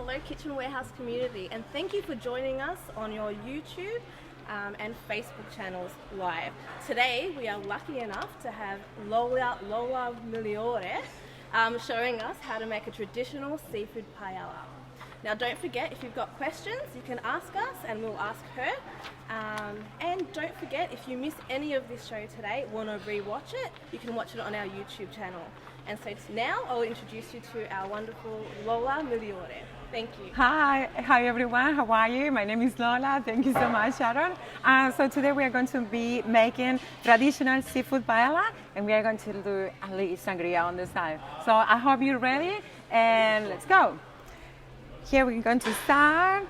hello Kitchen Warehouse community, and thank you for joining us on your YouTube and Facebook channels live. Today we are lucky enough to have Lola Migliore showing us how to make a traditional seafood paella. Now don't forget, if you've got questions, you can ask us and we'll ask her. And don't forget, if you miss any of this show today, want to re-watch it, you can watch it on our YouTube channel. And so now I'll introduce you to our wonderful Lola Migliore. Thank you. Hi everyone, how are you? My name is Lola, thank you so much, Sharon. So today we are going to be making traditional seafood paella, and we are going to do a little sangria on the side. So I hope you're ready, and let's go. Here we're going to start.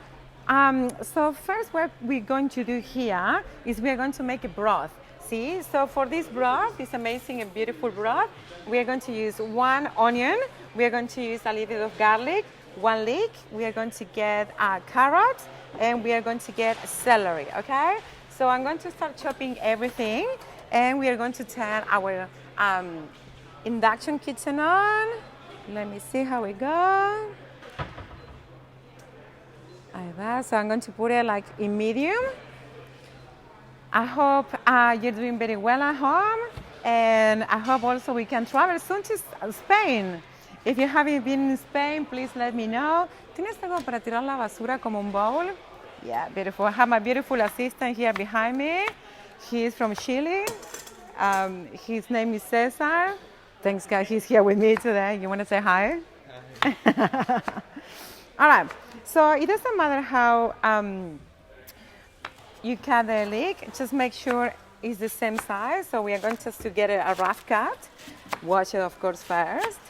So first what we're going to do here is we are going to make a broth. See, so for this broth, this amazing and beautiful broth, we are going to use 1 onion, we are going to use a little bit of garlic, 1 leek, we are going to get carrots, and we are going to get celery, okay? So I'm going to start chopping everything, and we are going to turn our induction kitchen on. Let me see how we go. So I'm going to put it like in medium. I hope you're doing very well at home, and I hope also we can travel soon to Spain. If you haven't been in Spain, please let me know. ¿Tienes algo para tirar la basura como un bowl? Yeah, beautiful. I have my beautiful assistant here behind me. He is from Chile. His name is Cesar. Thanks, guys. He's here with me today. You want to say hi? Hi. All right. So it doesn't matter how you cut the leek, just make sure it's the same size. So we are going just to get a rough cut. Wash it, of course, first.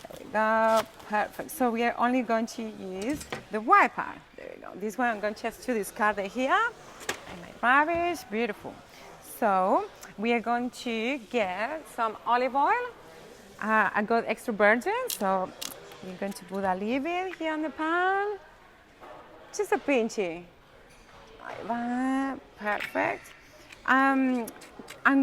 There we go, perfect. So we are only going to use the white part. There we go. This one I'm going just to discard it here. And my rubbish, beautiful. So we are going to get some olive oil. I got extra virgin, so we're going to put a little bit here on the pan. Just a pinchy. Like that. Perfect. I'm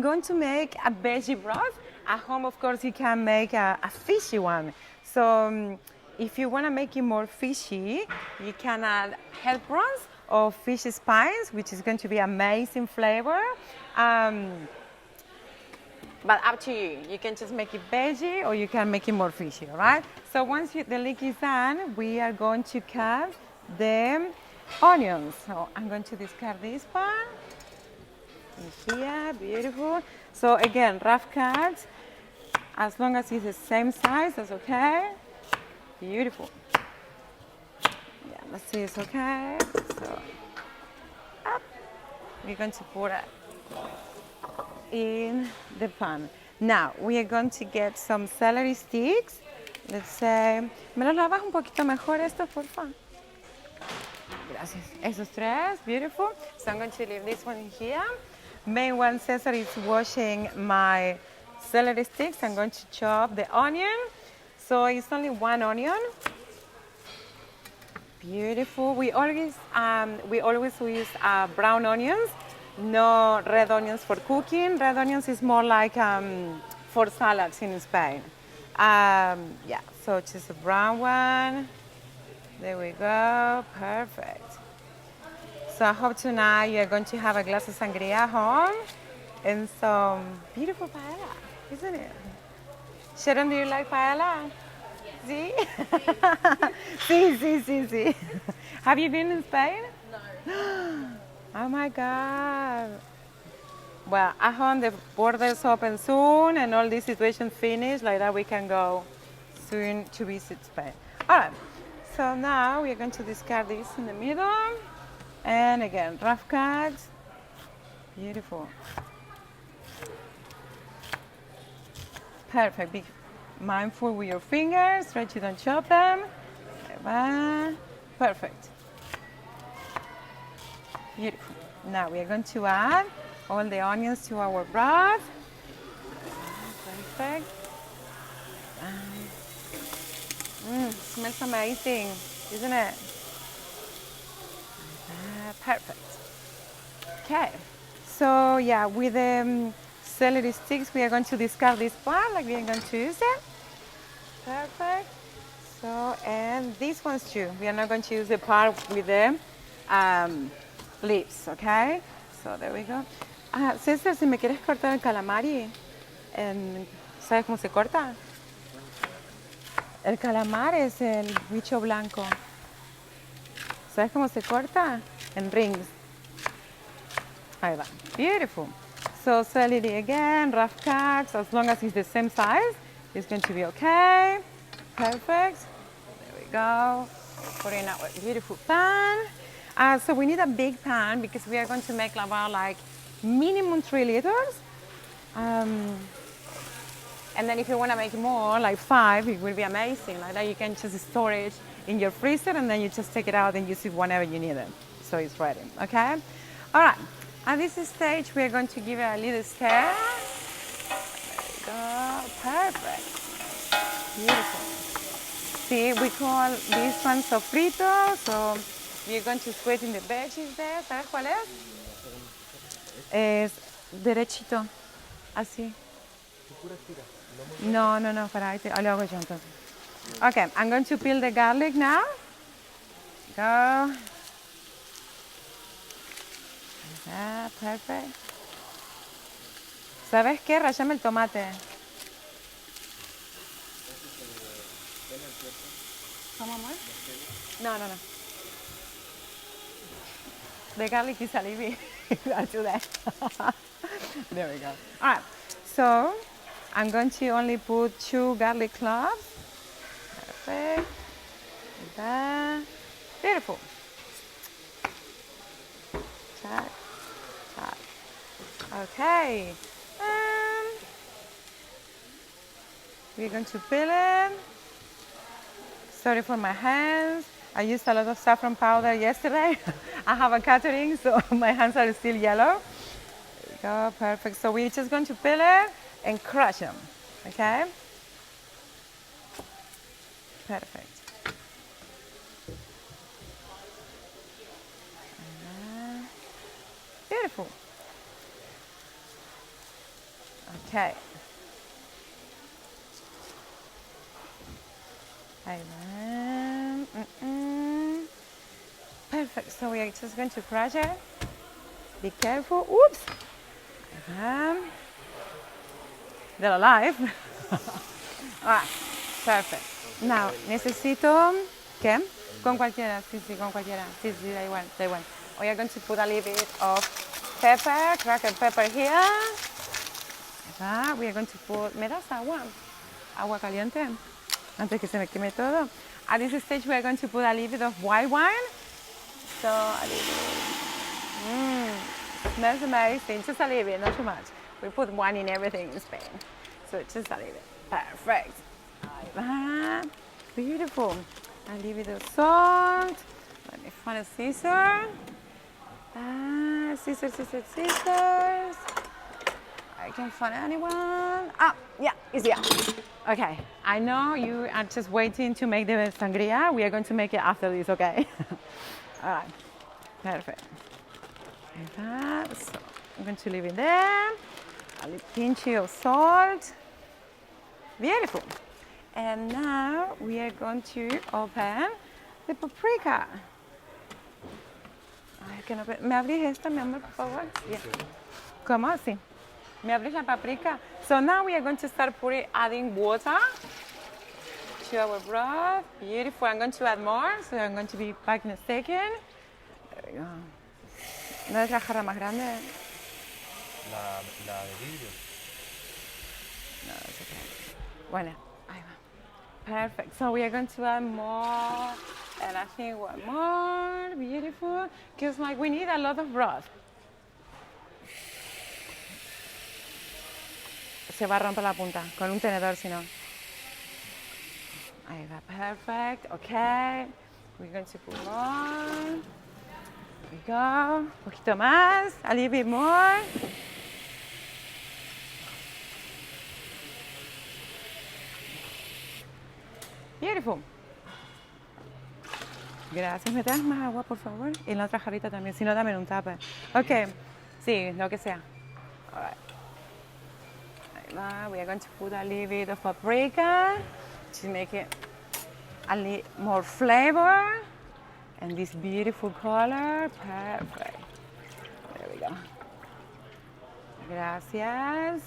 going to make a veggie broth. At home, of course, you can make a fishy one. So if you want to make it more fishy, you can add head prawns or fish spines, which is going to be amazing flavor. But up to you. You can just make it veggie or you can make it more fishy, all right? So once the leek is done, we are going to cut the onions. So I'm going to discard this part. Here, beautiful. So again, rough cuts. As long as it's the same size, that's okay. Beautiful. Yeah, let's see, it's okay. So up. We're going to put it in the pan. Now we are going to get some celery sticks. Let's say, ¿me lo lavas un poquito mejor esto, por favor? Gracias. Esos tres, beautiful. So I'm going to leave this one here. Meanwhile, Cesar is washing my celery sticks. I'm going to chop the onion. So it's only 1 onion. Beautiful. We always use brown onions. No red onions for cooking. Red onions is more like for salads in Spain. Yeah, so just a brown one. There we go, perfect. So I hope tonight you're going to have a glass of sangria at home and some beautiful paella, isn't it? Sharon, do you like paella? See? See. Have you been in Spain? No. Oh my God. Well, I hope the borders open soon and all this situation finished, like that we can go soon to visit Spain. All right, so now we're going to discard this in the middle. And again, rough cuts. Beautiful. Perfect. Be mindful with your fingers, try to don't chop them. Perfect. Beautiful. Now we are going to add all the onions to our broth. Perfect. Smells amazing, isn't it? Perfect. Okay. So yeah, with the celery sticks, we are going to discard this part, like we are going to use it. Perfect. So, and these ones too. We are not going to use the part with the leaves, okay? So there we go. César, si me quieres cortar el calamari, ¿sabes cómo se corta? El calamar es el bicho blanco. ¿Sabes cómo se corta? En rings. Ahí va. Beautiful. So celery again, rough cuts. As long as it's the same size, it's going to be okay. Perfect. There we go. Put in our beautiful pan. So we need a big pan because we are going to make about like minimum 3 liters. And then if you want to make more, like 5, it will be amazing. Like that you can just store it in your freezer and then you just take it out and use it whenever you need it. So it's ready, okay? All right, at this stage, we are going to give it a little stir. There we go, perfect. Beautiful. See, we call this one sofrito, so we're going to sweeten the veggies there. ¿Sabes cuál es? Es derechito, así. No, para ahí lo hago yo entonces. Okay, I'm going to peel the garlic now. Go. Perfect. ¿Sabes qué? Rallame el tomate. ¿Cómo, amor? No. The garlic is alivi. I'll do that. There we go. All right, so I'm going to only put 2 garlic cloves. Perfect. Like that. Beautiful. Check. Okay. We're going to peel it. Sorry for my hands. I used a lot of saffron powder yesterday. I have a catering, so my hands are still yellow. There we go, perfect. So we're just going to peel it and crush them, okay? Perfect. Beautiful. Okay. Perfect. So we are just going to crush it. Be careful. Oops. They're alive. All right. Perfect. Now, necesito... ¿Qué? Con cualquiera. Sí, con cualquiera. Sí, da igual. We are going to put a little bit of pepper, cracked pepper here. We are going to put... ¿Me das agua? Agua caliente. Antes que se me queme todo. At this stage, we are going to put a little bit of white wine. So, a little bit. Smells amazing. Just a little bit, not too much. We put wine in everything in Spain. So, just a little bit. Perfect. Beautiful. A little bit of salt. Let me find a scissor. Scissors. I can't find anyone. Yeah, it's here. Okay, I know you are just waiting to make the sangria. We are going to make it after this, okay? All right, perfect. Like that. So I'm going to leave it there. A little pinch of salt. Beautiful. And now we are going to open the paprika. ¿Me abrís esta, mi amor, por favor? Yeah. ¿Cómo así? ¿Me abrís la paprika? So now we are going to start adding water to our broth. Beautiful. I'm going to add more, so I'm going to be back in a second. There we go. ¿No es la jarra más grande? La de vidrio. No, it's okay. Bueno, ahí va. Perfect. So we are going to add more. And I think one more. Beautiful. Because like we need a lot of broth. Se va a romper la punta con un tenedor, si no. Ahí va, perfect. Okay. We're going to put more. There we go. Un poquito más. A little bit more. Beautiful. Gracias. ¿Me das más agua, por favor? Y en la otra jarrita también. Si no, dame un tupper. Ok. Sí, lo que sea. All right. We are going to put a little bit of paprika to make it a little more flavor and this beautiful color. Perfect. There we go. Gracias.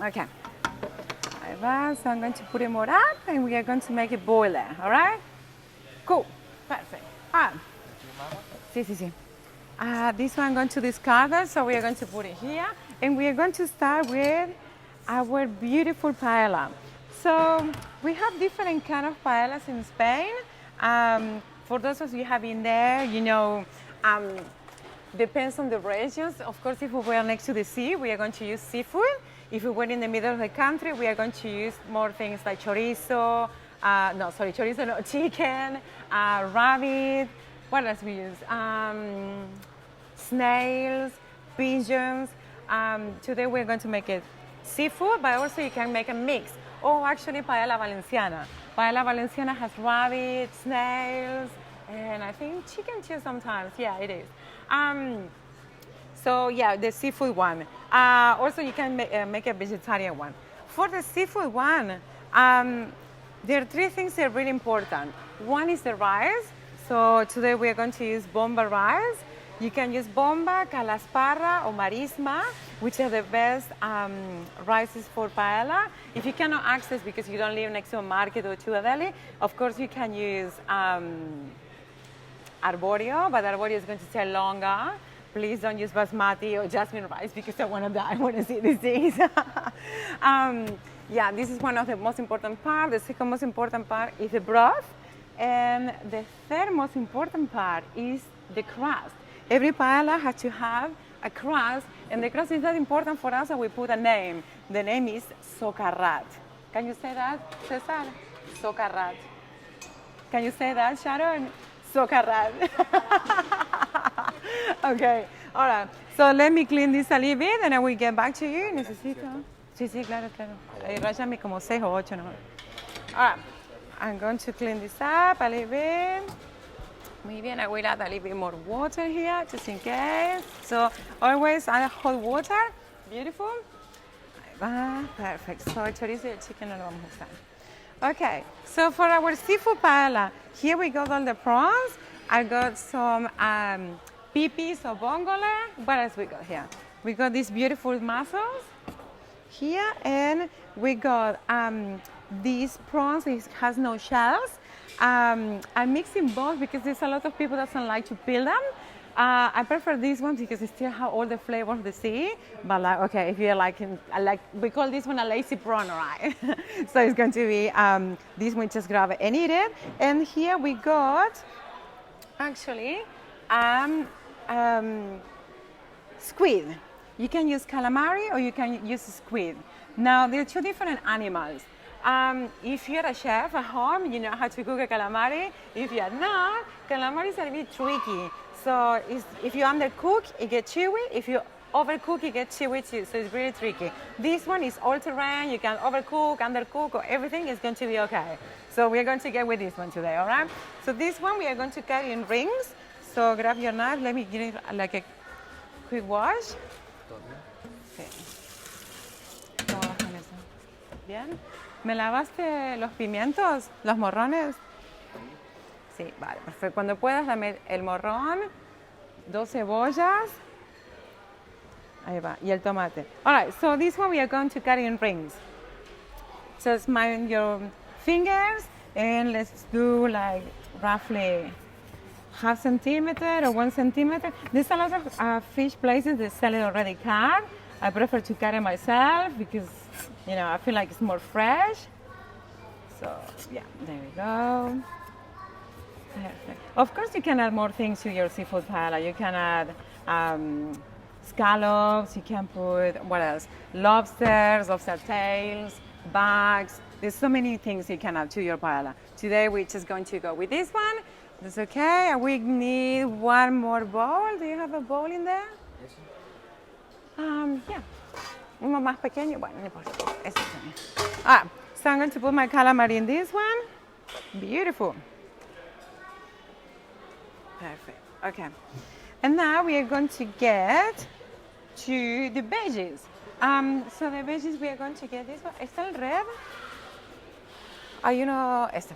Okay. So I'm going to put it more up and we are going to make it boil there, all right? Cool. Perfect. Sí, sí, sí. This one I'm going to discard it, so we are going to put it here. And we are going to start with our beautiful paella. So we have different kind of paellas in Spain. For those of you have been there, you know, depends on the regions. Of course, if we were next to the sea, we are going to use seafood. If we were in the middle of the country, we are going to use more things like chorizo, chicken, rabbit. What else we use? Snails, pigeons. Today we're going to make it seafood, but also you can make a mix. Oh, actually, paella valenciana. Paella valenciana has rabbit, snails, and I think chicken too sometimes. Yeah, it is. So yeah, the seafood one. Also, you can make a vegetarian one. For the seafood one, there are three things that are really important. One is the rice. So today we are going to use bomba rice. You can use bomba, calasparra, or marisma, which are the best rices for paella. If you cannot access because you don't live next to a market or to a deli, of course you can use arborio, but arborio is going to take longer. Please don't use basmati or jasmine rice because I want to die when I see these things. Yeah, this is one of the most important parts. The second most important part is the broth. And the third most important part is the crust. Every paella has to have a crust, and the crust is not important for us, so we put a name. The name is socarrat. Can you say that, Cesar? Socarrat. Can you say that, Sharon? Socarrat. Okay, all right. So let me clean this a little bit, and I will get back to you. Necesito. Sí, sí, claro, claro. Ráyame como 6 o 8, ¿no? All right. I'm going to clean this up a little bit. Muy bien, I will add a little bit more water here, just in case. So always add hot water. Beautiful. Perfect. So chorizo y chicken no lo vamos a usar. Okay, so for our seafood paella, here we got all the prawns. I got some pipis or bongole. What else we got here? We got these beautiful mussels here, and we got these prawns. It has no shells. I'm mixing both because there's a lot of people that don't like to peel them. I prefer these ones because they still have all the flavor of the sea. But like, okay, if you're like, we call this one a lazy prawn, right? So it's going to be this one. Just grab it and eat it. And here we got actually squid. You can use calamari or you can use squid. Now there are two different animals. If you're a chef at home, you know how to cook a calamari. If you're not, calamari is a little bit tricky. So if you undercook, it gets chewy. If you overcook, it gets chewy too. So it's really tricky. This one is all terrain. You can overcook, undercook, or everything is going to be okay. So we're going to get with this one today, all right? So this one we are going to cut in rings. So grab your knife. Let me give it like a quick wash. Okay. ¿Cómo vas con eso? Bien. ¿Me lavaste los pimientos, los morrones? Sí, vale, perfecto. Cuando puedas, dame el morrón, 2 cebollas. Ahí va, y el tomate. All right, so this one we are going to cut in rings. Just mind your fingers, and let's do like roughly ½ centimeter or 1 centimeter. There's a lot of fish places that sell it already cut. I prefer to cut it myself because, you know, I feel like it's more fresh. So, yeah, there we go. Perfect. Of course, you can add more things to your seafood paella. You can add scallops, you can put, what else? Lobsters, lobster tails, bugs. There's so many things you can add to your paella. Today, we're just going to go with this one. That's okay. We need one more bowl. Do you have a bowl in there? Yes. Yeah. Uno más pequeño. Bueno, no importa. Eso también. So I'm going to put my calamari in this one. Beautiful. Perfect. Okay. And now we are going to get to the veggies. So the veggies we are going to get this one. ¿Está el red? Ah, you know, este.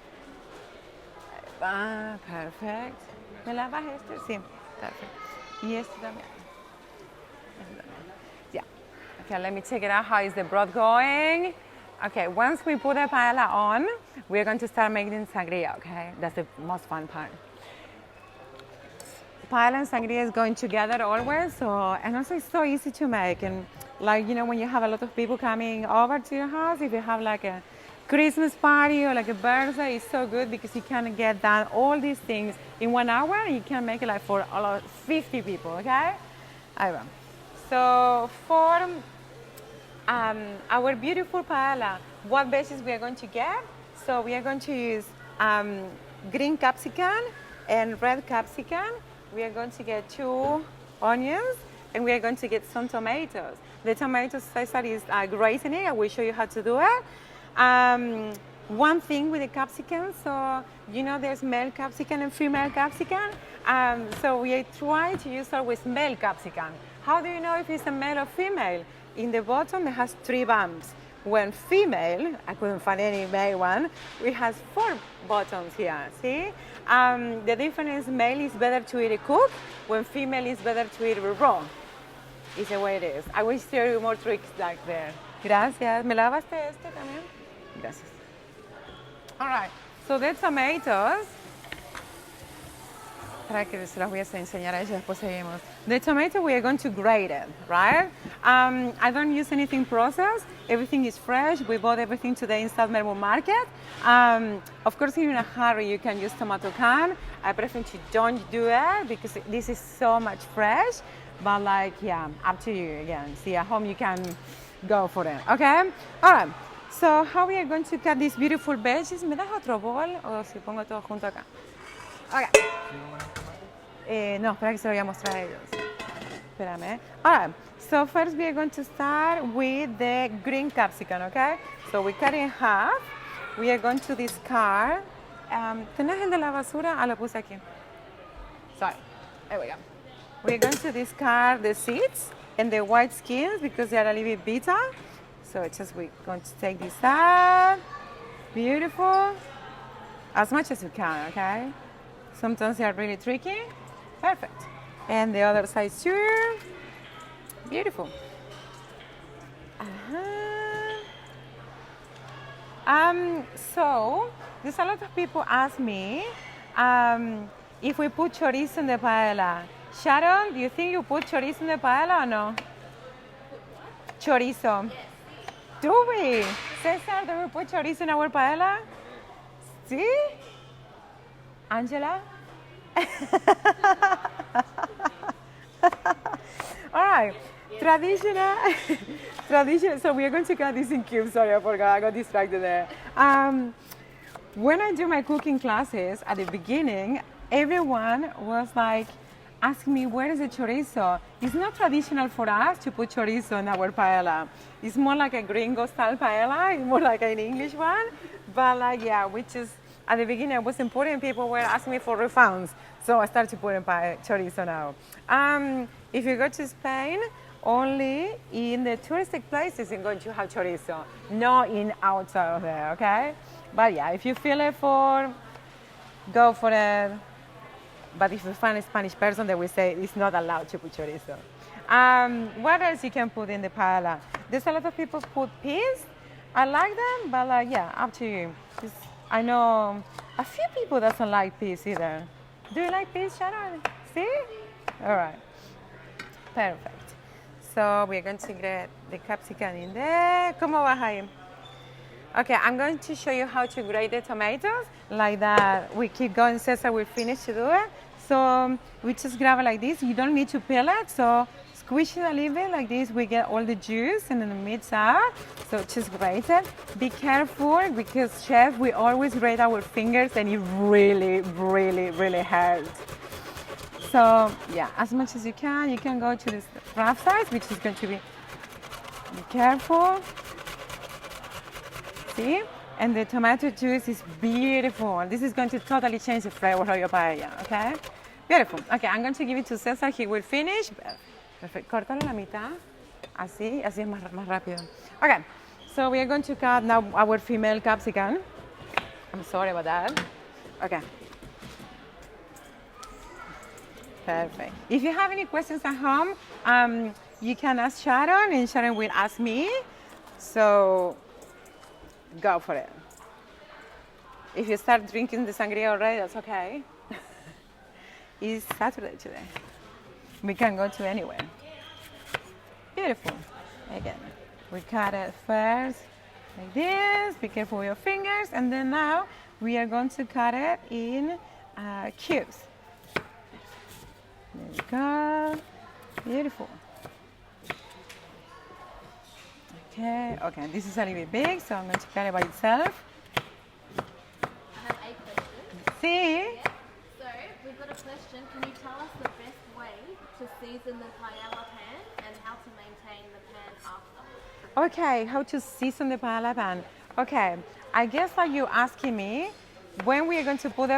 Ah, perfect. ¿Me lavas este? Sí, perfect. Y este también. Este también. Yeah. Okay, let me check it out. How is the broth going? Okay, once we put the paella on, we're going to start making sangria, okay? That's the most fun part. Paella and sangria is going together always, so, and also it's so easy to make. And like, you know, when you have a lot of people coming over to your house, if you have like a Christmas party or like a birthday, it's so good because you can get done all these things in 1 hour and you can make it like for all of 50 people, okay? I will. So for our beautiful paella, what veggies we are going to get? So we are going to use green capsicum and red capsicum. We are going to get 2 onions and we are going to get some tomatoes. The tomatoes, Cesar is grating it. I will show you how to do it. One thing with the capsicum, so you know there's male capsicum and female capsicum. So we try to use always male capsicum. How do you know if it's a male or female? In the bottom it has 3 bumps. When female, I couldn't find any male one, it has 4 buttons here, see? The difference, male is better to eat it cooked, when female is better to eat it raw. It's the way it is. I will show you more tricks like there. Gracias. ¿Me lavaste este también? Gracias. All right, so the tomatoes, para que se las voy a enseñar a ellos, después seguimos. The tomato, we are going to grate it, right? I don't use anything processed. Everything is fresh. We bought everything today in South Melbourne market. Of course, if you're in a hurry, you can use tomato can. I prefer to don't do it because this is so much fresh. But like, yeah, up to you again. See, at home you can go for it, okay? All right, so how we are going to cut these beautiful veggies? ¿Me das otro bol o si pongo todo junto acá? Okay. No, espera que se lo voy a mostrar a ellos. Espérame. All right, so first we are going to start with the green capsicum, okay? So we cut it in half. We are going to discard. ¿Tenés el de la basura? Ah, lo puse aquí. Sorry, there we go. We're going to discard the seeds and the white skins because they are a little bit bitter. So it's just we're going to take this out. Beautiful. As much as you can, okay? Sometimes they are really tricky. Perfect. And the other side too. Beautiful. So there's a lot of people ask me if we put chorizo in the paella. Sharon, do you think you put chorizo in the paella or no? Chorizo. Yes. Do we? Cesar, do we put chorizo in our paella? See? Angela? All right. Traditional. So we are going to cut this in cubes. Sorry, I forgot. I got distracted there. When I do my cooking classes at the beginning, everyone was like asking me, where is the chorizo? It's not traditional for us to put chorizo in our paella. It's more like a gringo style paella. It's more like an English one. But like, yeah, which is, at the beginning, it was important. People were asking me for refunds. So I started putting chorizo now. If you go to Spain, only in the touristic places you're going to have chorizo, not in outside of there, okay? But yeah, if you feel it for, go for it. But if you find a Spanish person, they will say it's not allowed to put chorizo. What else you can put in the paella? There's a lot of people put peas. I like them, but like, yeah, up to you. I know a few people doesn't like peas either. Do you like peas, Sharon? See? All right. Perfect. So we're going to get the capsicum in there. ¿Cómo vas ahí? Okay, I'm going to show you how to grate the tomatoes. Like that, we keep going. Cesar will finish to do it. So we just grab it like this. You don't need to peel it. So squish it a little bit like this. We get all the juice and then the meats out. So just grate it. Be careful because chef, we always grate our fingers and it really, really, really hurts. So yeah, as much as you can go to this rough size, which is going to be careful. See? And the tomato juice is beautiful. This is going to totally change the flavor of your paella, okay? Beautiful. Okay, I'm going to give it to Cesar. He will finish. Perfect. Córtalo la mitad. Así es más rápido. Okay, so we are going to cut now our female capsicum. I'm sorry about that. Okay. Perfect. If you have any questions at home, you can ask Sharon, and Sharon will ask me. So go for it. If you start drinking the sangria already, that's okay. It's Saturday today. We can go to anywhere. Beautiful. Again, we cut it first like this. Be careful with your fingers. And then now we are going to cut it in cubes. There we go. Beautiful. Okay, this is a little bit big, so I'm going to cut it by itself. I have a question. See? Yeah. So, we've got a question. Can you tell us the best way to season the paella pan and how to maintain the pan after? Okay, how to season the paella pan. Okay, I guess like you're asking me, when we are going to put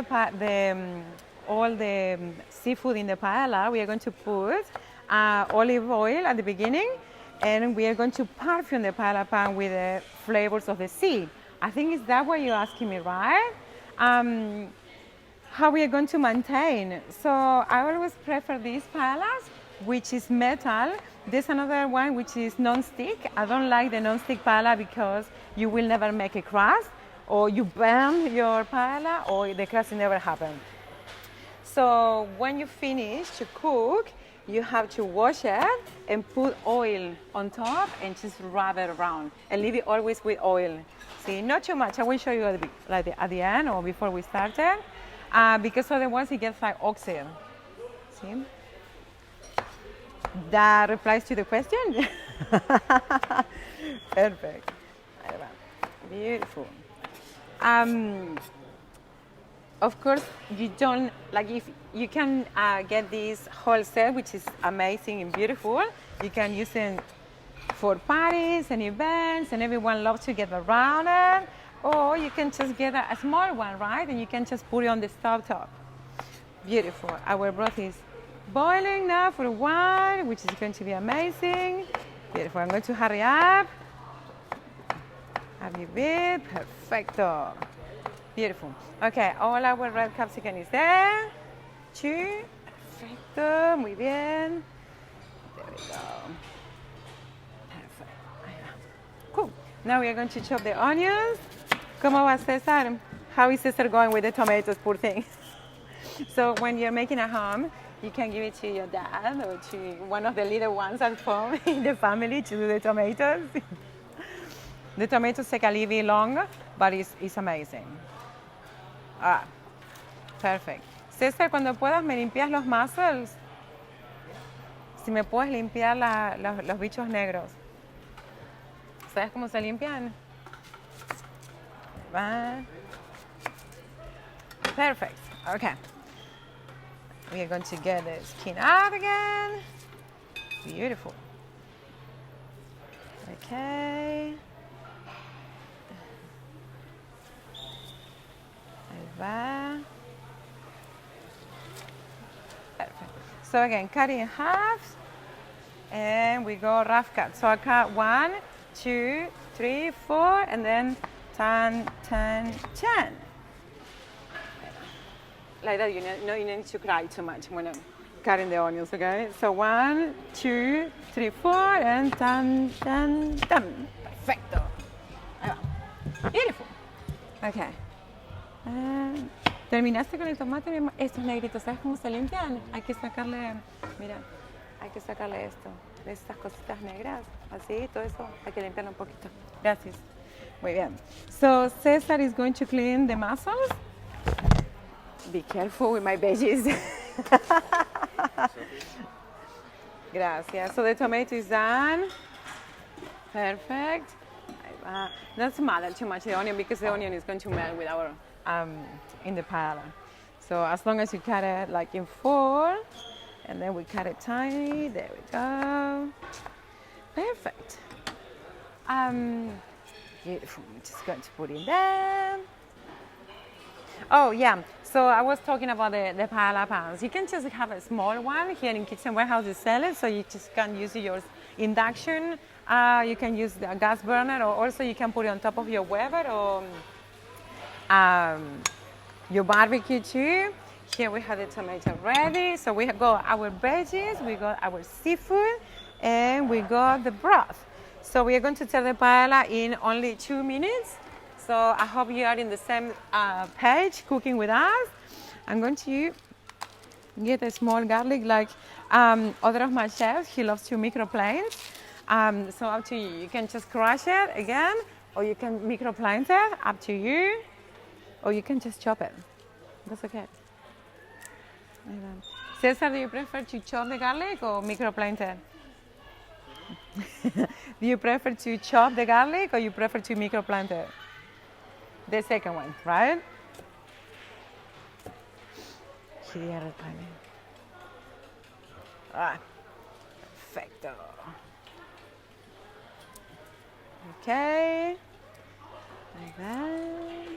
all the seafood in the paella, we are going to put olive oil at the beginning, and we are going to perfume the paella pan with the flavors of the sea. I think is that what you're asking me, right? How we are going to maintain. So I always prefer these paellas, which is metal. There's another one which is non-stick. I don't like the non-stick paella because you will never make a crust, or you burn your paella, or the crust never happen. So when you finish to cook, you have to wash it and put oil on top and just rub it around and leave it always with oil. See, not too much. I will show you at the end or before we started, because otherwise it gets like oxide. See? That replies to the question. Perfect. Beautiful. Of course, you don't, like if you can get this whole set, which is amazing and beautiful. You can use it for parties and events, and everyone loves to get around it. Or you can just get a small one, right? And you can just put it on the stove top. Beautiful. Our broth is boiling now for a while, which is going to be amazing. Beautiful. I'm going to hurry up. A little bit. Perfecto. Beautiful. Okay, all our red capsicum is there. Perfecto. Muy bien. There we go. Perfect. Cool. Now we are going to chop the onions. ¿Cómo va César? How is César going with the tomatoes, poor thing? So when you're making a home, you can give it to your dad or to one of the little ones at home in the family to do the tomatoes. The tomatoes take a little bit long, but it's amazing. Perfect. César, cuando puedas me limpias los mussels. Si me puedes limpiar los bichos negros. ¿Sabes cómo se limpian? Perfect. Okay. We are going to get the skin out again. Beautiful. Okay. Ahí va. Perfect. So again, cut in half, and we go rough cut. So I cut 1, 2, 3, 4, and then 10, 10, 10. Like that, you need to cry too much when I'm cutting the onions, okay? So 1, 2, 3, 4, and 10, 10, 10. Perfecto. Ahí va. Beautiful. Okay. ¿Terminaste con el tomate? Estos negritos, ¿sabes cómo se limpian? Hay que sacarle, mira, hay que sacarle esto, de estas cositas negras, así, todo eso, hay que limpiarlo un poquito. Gracias. Muy bien. So Cesar is going to clean the mussels. Be careful with my veggies. Gracias. So the tomato is done. Perfect. Not smother too much the onion because the onion is going to melt with our in the paella. So as long as you cut it like in 4, and then we cut it tiny. There we go. Perfect. Beautiful. I'm just going to put in there. Oh yeah. So I was talking about the paella pans. You can just have a small one here in Kitchen Warehouse. They sell it, so you just can use your induction. You can use the gas burner, or also you can put it on top of your Weber, or your barbecue too. Here we have the tomato ready. So we have got our veggies, we got our seafood, and we got the broth. So we are going to turn the paella in only 2 minutes. So I hope you are in the same page cooking with us. I'm going to get a small garlic like other of my chefs. He loves to microplane. So up to you. You can just crush it again, or you can microplane it, up to you. Or you can just chop it. That's okay. Cesar, do you prefer to chop the garlic or microplane it? Do you prefer to chop the garlic or you prefer to microplane it? The second one, right? Ah, perfecto. Okay. Like that.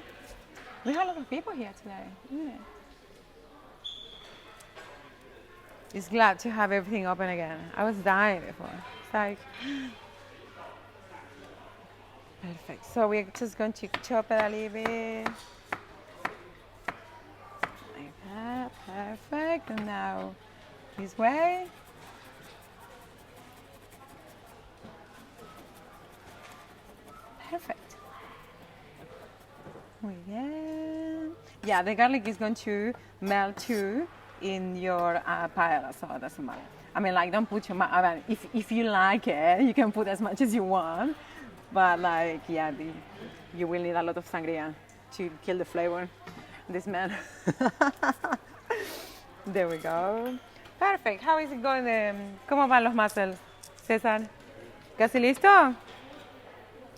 We have a lot of people here today, isn't it? It's glad to have everything open again. I was dying before. It's like, perfect. So we're just going to chop it a little bit. Like that, perfect. And now this way. Perfect. Muy bien. Yeah, the garlic is going to melt too in your paella, so it doesn't matter. I mean, like, don't put too much. I mean, if you like it, you can put as much as you want. But like, yeah, you will need a lot of sangria to kill the flavor. This man. There we go. Perfect. How is it going? ¿Cómo van los mussels, César? ¿Casi listo?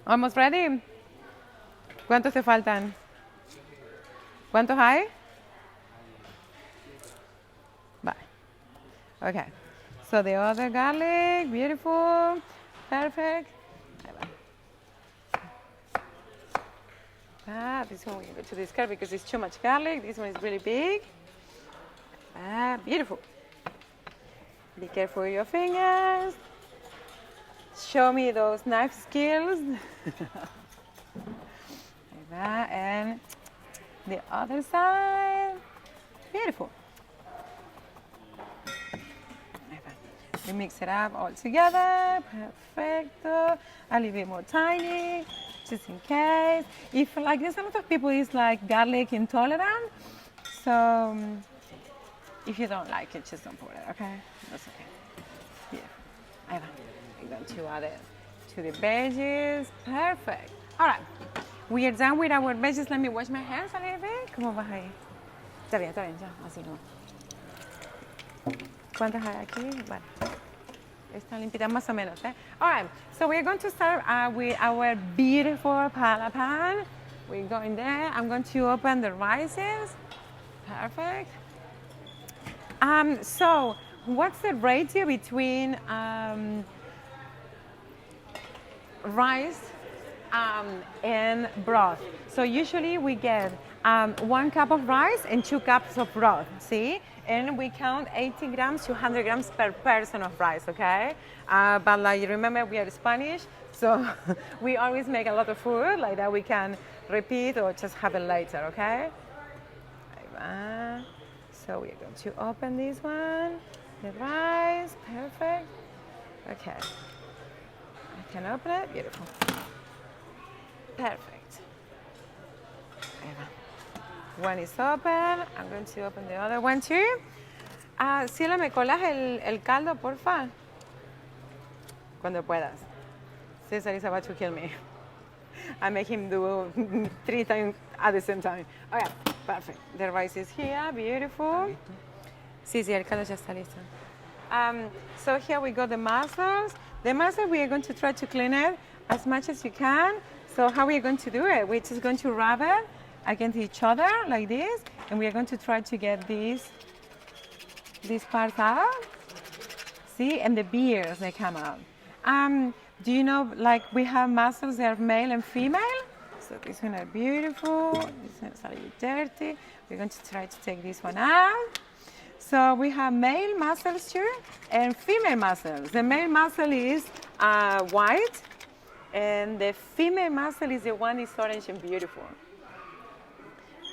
Almost ready? ¿Cuántos te faltan? ¿Cuántos hay? Bye. Okay. So the other garlic, beautiful, perfect. This one we can go to discard because it's too much garlic. This one is really big. Beautiful. Be careful with your fingers. Show me those knife skills. Like that, and the other side. Beautiful. We mix it up all together. Perfecto. A little bit more tiny, just in case. If like there's a lot of people is like garlic intolerant, so if you don't like it, just don't put it. Okay, that's okay. Yeah. I'm going to add it to the veggies. Perfect. All right. We are done with our veggies. Let me wash my hands a little bit. ¿Cómo vas ahí? Está bien, ya. Así no. ¿Cuántas hay aquí? Bueno, está limpita más o menos. All right. So we're going to start with our beautiful Paella Pan. We're going there. I'm going to open the rices. Perfect. So what's the ratio between rice and broth? So usually we get 1 cup of rice and 2 cups of broth, see? And we count 80 grams to 100 grams per person of rice, okay? But like, remember, we are Spanish, so we always make a lot of food, like that we can repeat or just have it later, okay? So we're going to open this one, the rice, perfect. Okay, I can open it, beautiful. Perfect. One is open. I'm going to open the other one too. Cielo, ¿me colas el caldo, porfa? Cuando puedas. Cesar is about to kill me. I make him do 3 times at the same time. Okay, perfect. The rice is here, beautiful. Sí, el caldo ya está listo. So here we got the mussels. The mussels, we are going to try to clean it as much as you can. So how are we going to do it? We're just going to rub it against each other like this, and we are going to try to get these parts out. See, and the beers, they come out. Do you know, like we have mussels, they are male and female. So this one are beautiful, this one is a little dirty. We're going to try to take this one out. So we have male mussels too, and female mussels. The male mussel is white, and the female mussel is the one is orange and beautiful.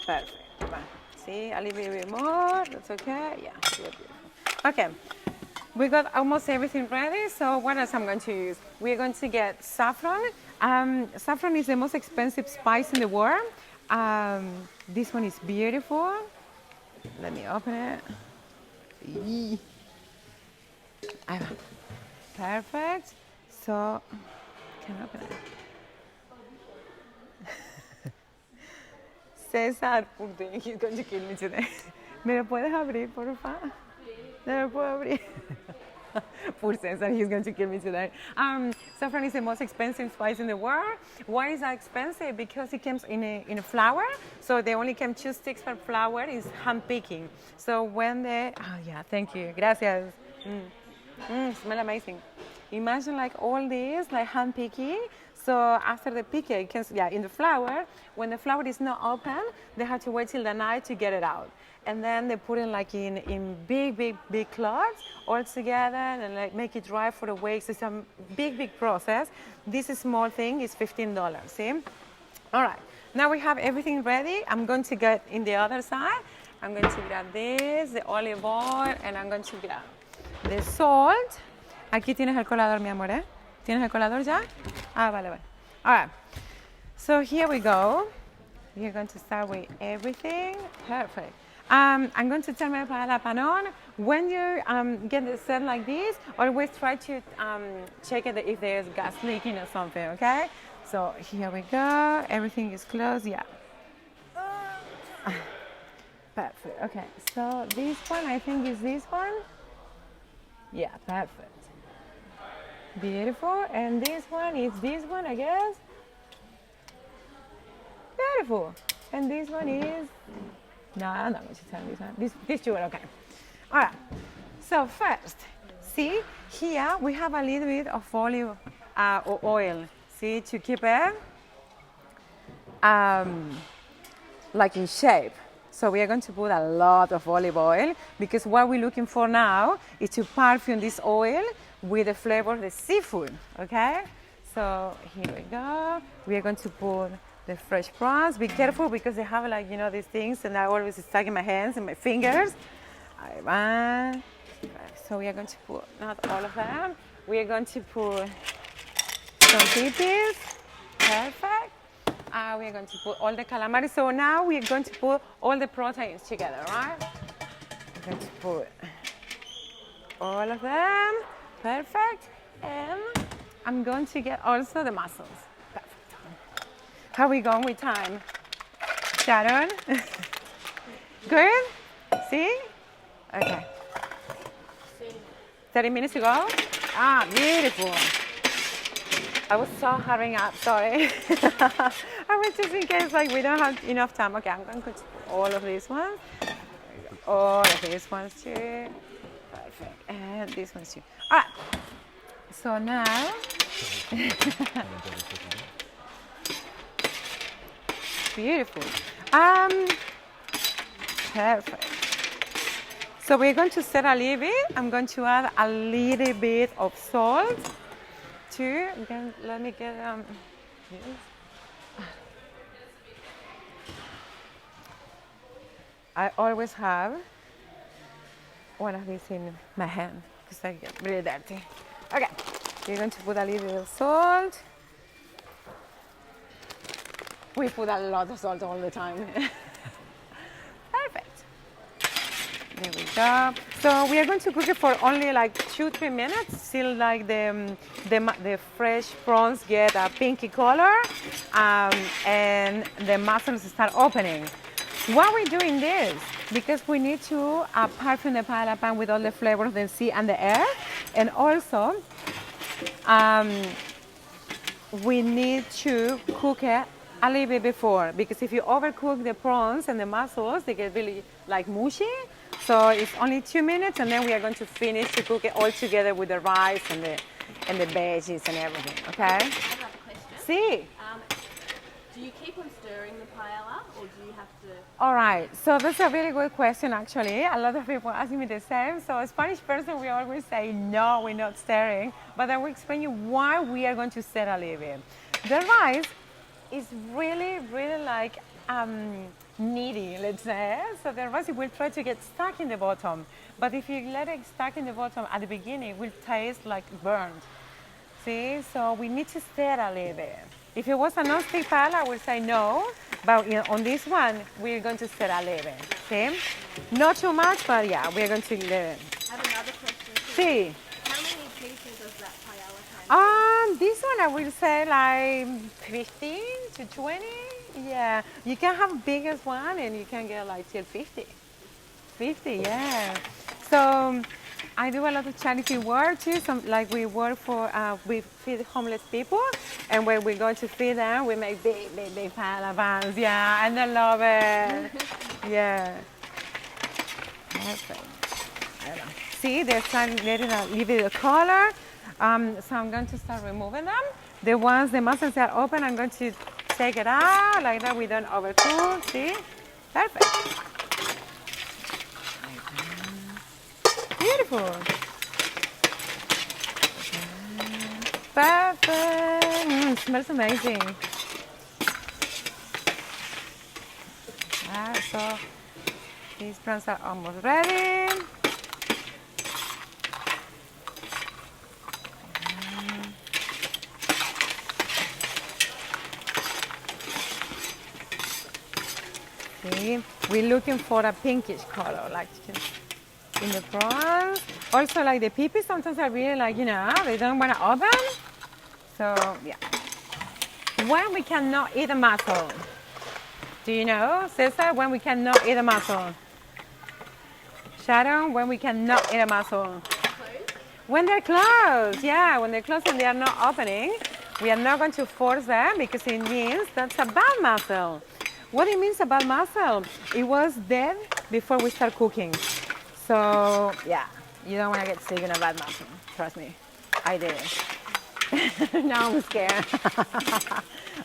Perfect. Come on. See, a little bit more. That's okay. Yeah, beautiful. Okay. We got almost everything ready, so what else I'm going to use? We're going to get saffron. Saffron is the most expensive spice in the world. This one is beautiful. Let me open it. Yee. Perfect. So, can I open it? César, poor thing, he's going to kill me today. ¿Me lo puedes abrir, por favor? No lo puedo abrir. Poor César, he's going to kill me today. Saffron is the most expensive spice in the world. Why is that expensive? Because it comes in a flower. So they only come 2 sticks per flower. It's hand picking. So when they, oh yeah, thank you, gracias. Smell amazing. Imagine like all this, like hand picking. So after the pick, it can, yeah, in the flower, when the flower is not open, they have to wait till the night to get it out. And then they put it like in big cloths all together and like make it dry for a week. So it's a big process. This small thing is $15, see? All right, now we have everything ready. I'm going to get in the other side. I'm going to grab this, the olive oil, and I'm going to grab the salt. Aquí tienes el colador, mi amor, ¿eh? ¿Tienes el colador ya? Ah, vale. All right, so here we go. We're going to start with everything. Perfect. I'm going to turn my Paella Pan on. When you get the set like this, always try to check it if there's gas leaking or something, okay? So here we go. Everything is closed, yeah. Perfect, okay. So this one, I think is this one. Yeah, perfect. Beautiful. And this one is this one, I guess. Beautiful. And this one is... No, I'm not going to tell this one. These two are okay. All right. So first, see, here we have a little bit of olive oil. See, to keep it like in shape. So we are going to put a lot of olive oil because what we're looking for now is to perfume this oil with the flavor of the seafood, okay? So here we go. We are going to put the fresh prawns. Be careful because they have like, you know, these things and I always stuck in my hands and my fingers. So we are going to put, not all of them. We are going to put some pipis. Perfect. We are going to put all the calamari. So now we are going to put all the proteins together, right? We're going to put all of them. Perfect. And I'm going to get also the mussels. Perfect. How are we going with time? Sharon? Good? See? Okay. 30 minutes to go? Ah, beautiful. I was so hurrying up, sorry. I was just in case like we don't have enough time. Okay, I'm going to put all of these ones. All of these ones too. Perfect. And these ones too. All right. So now, beautiful. Perfect. So we're going to set a little bit. I'm going to add a little bit of salt. Again, let me get this. I always have one of these in my hand because I get really dirty. Okay, we're going to put a little bit of salt. We put a lot of salt all the time. Perfect. There we go. So we are going to cook it for only like 2-3 minutes till like the fresh prawns get a pinky color and the mussels start opening. Why are we doing this? Because we need to perfume the Paella Pan with all the flavors of the sea and the air, and also we need to cook it a little bit before, because if you overcook the prawns and the mussels, they get really like mushy. So it's only 2 minutes, and then we are going to finish to cook it all together with the rice and the veggies and everything. Okay? I have a question. See. Do you keep on stirring the paella, or do you have to? All right. So that's a very good question, actually. A lot of people ask me the same. So a Spanish person, we always say no, we're not stirring. But I will explain you why we are going to stir a little bit. The rice is really like needy, let's say. So the recipe will try to get stuck in the bottom. But if you let it stuck in the bottom at the beginning, it will taste like burnt. See, so we need to stir a little bit. If it was a non-stick paella, I would say no. But on this one, we're going to stir a little bit. See? Not too much, but yeah, we're going to let it. I have another question. See? How many pieces does that paella pan? This one I will say like 15 to 20. Yeah, you can have biggest one and you can get like till 50. 50, yeah. So I do a lot of charity work too. Like we work for, we feed homeless people, and when we go to feed them, we make big paella pans. Yeah, and they love it. Yeah. Perfect. See, they're starting letting a little bit of color. So I'm going to start removing them. The ones, the mussels are open, I'm going to take it out like that. We don't overcook. See? Perfect. Beautiful. Perfect. Smells amazing. So these prawns are almost ready. See, we're looking for a pinkish color, like in the prawns. Also, like the peepees sometimes are really like, they don't want to open. So, yeah. When we cannot eat a mussel. Do you know, Cesar, when we cannot eat a mussel? Sharon, when we cannot eat a mussel? When they're closed, yeah, when they're closed and they are not opening, we are not going to force them because it means that's a bad mussel. What it means about mussel, it was dead before we start cooking. So, yeah, you don't want to get sick in a bad mussel. Trust me, I did it. Now I'm scared.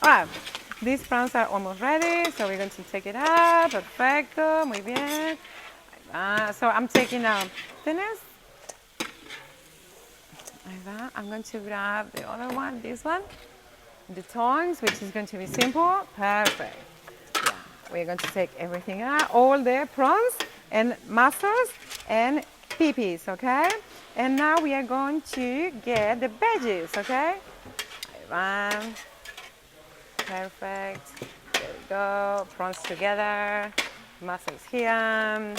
All right, these prawns are almost ready, so we're going to take it out. Perfecto, muy bien. So I'm taking out thinners. Like that. I'm going to grab the other one, this one, the tongs, which is going to be simple. Perfect. Yeah, we're going to take everything out, all the prawns and mussels and peepees, okay? And now we are going to get the veggies, okay? One. Perfect. There we go. Prawns together, mussels here.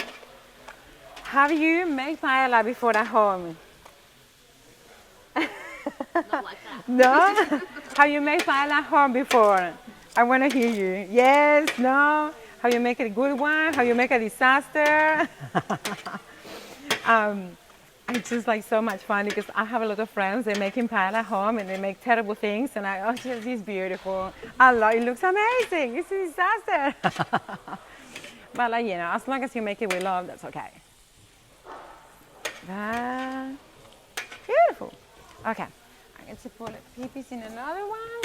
Have you made paella before at home? Not like that. No? Have you made paella at home before? I want to hear you. Yes? No? Have you made a good one? Have you made a disaster? It's just like so much fun because I have a lot of friends. They're making paella at home and they make terrible things. And it's beautiful. I love it. It looks amazing. It's a disaster. But like, as long as you make it with love, that's okay. Beautiful. Okay. I'm going to pull the peepees in another one.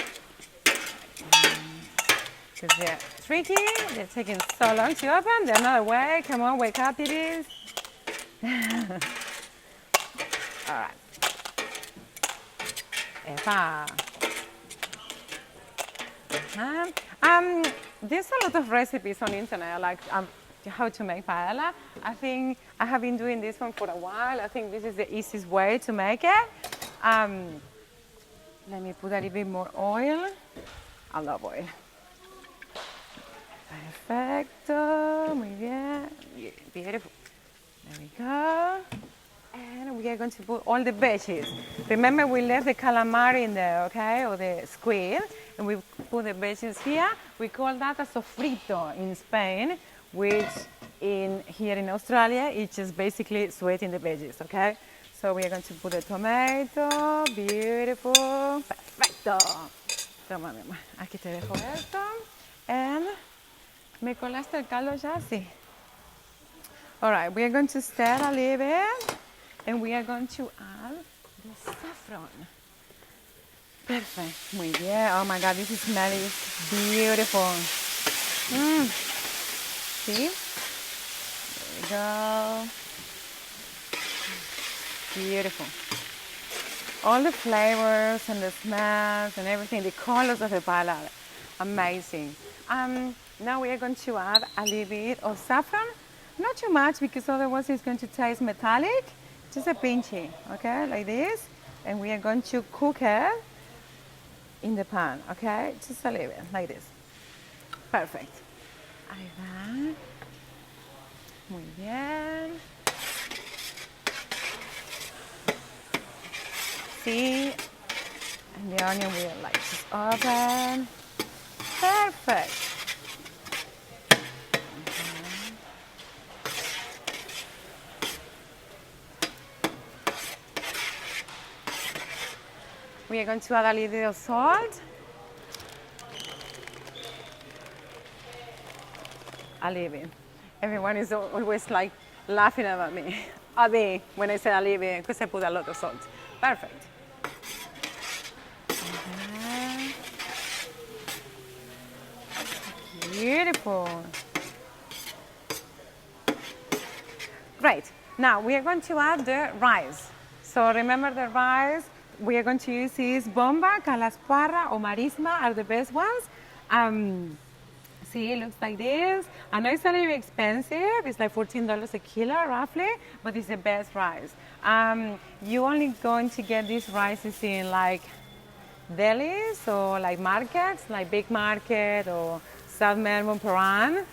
Because they're tricky. They're taking so long to open. They're not awake. Come on, wake up, peepees. All right. There's a lot of recipes on the internet, like how to make paella. I think I have been doing this one for a while. I think this is the easiest way to make it. Let me put a little bit more oil. I love oil. Perfecto, muy bien. Beautiful. There we go. And we are going to put all the veggies. Remember, we left the calamari in there, okay, or the squid, and we put the veggies here. We call that a sofrito in Spain, which here in Australia, it's just basically sweating the veggies, okay? So we are going to put the tomato, beautiful, perfecto. Toma, mi amor, aquí te dejo esto. And me colaste el caldo ya, sí. All right, we are going to stir a little bit. And we are going to add the saffron. Perfect. Muy bien. Oh my God, this smell is beautiful. See? There we go. Beautiful. All the flavors and the smells and everything, the colors of the paella, amazing. Now we are going to add a little bit of saffron. Not too much because otherwise it's going to taste metallic. Just a pinchy, okay, like this. And we are going to cook it in the pan, okay? Just a little bit, like this. Perfect. Ahí va. Muy bien. See? And the onion will like just open. Perfect. We are going to add a little bit of salt. A little bit. Everyone is always like laughing about me. At me when I say a little bit because I put a lot of salt. Perfect. Beautiful. Great. Now we are going to add the rice. So remember the rice we are going to use is bomba, calasparra, or marisma are the best ones. See, it looks like this. I know it's a little expensive. It's like $14 a kilo roughly, but it's the best rice. You're only going to get these rices in like delis or like markets, like Big Market or South Melbourne, Paran.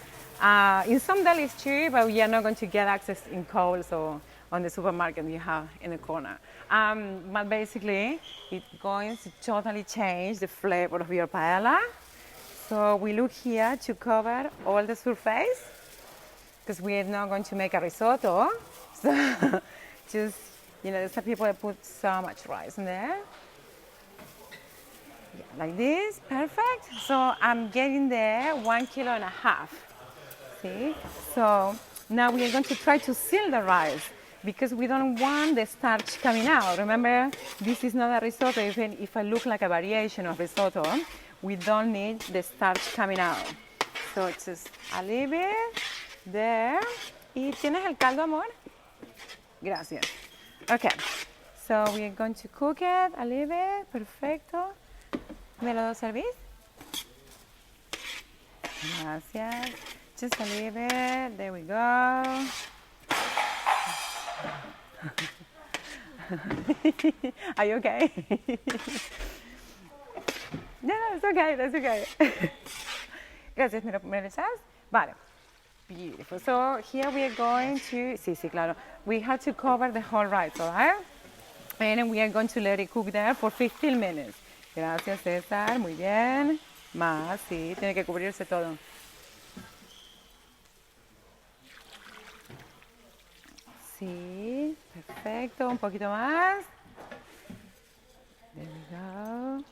In some delis too, but you're not going to get access in Coles or on the supermarket you have in the corner. But basically, it's going to totally change the flavor of your paella. So we look here to cover all the surface because we are not going to make a risotto. So just, you know, some people put so much rice in there. Yeah, like this, perfect. So I'm getting there 1.5 kilos. See? So now we are going to try to seal the rice because we don't want the starch coming out. Remember, this is not a risotto. Even if I look like a variation of risotto, we don't need the starch coming out. So just a little bit there. ¿Y tienes el caldo, amor? Gracias. Okay, so we are going to cook it a little bit. Perfecto. ¿Me lo servís? Gracias. Just a little bit. There we go. Are you okay? No, it's okay, that's okay. Gracias, ¿me lo echas? Vale. Beautiful. So here we are going to, sí, claro. We have to cover the whole rice, all right? And we are going to let it cook there for 15 minutes. Gracias, César. Muy bien. Más, sí, tiene que cubrirse todo. Sí, perfecto. Un poquito más. There we go.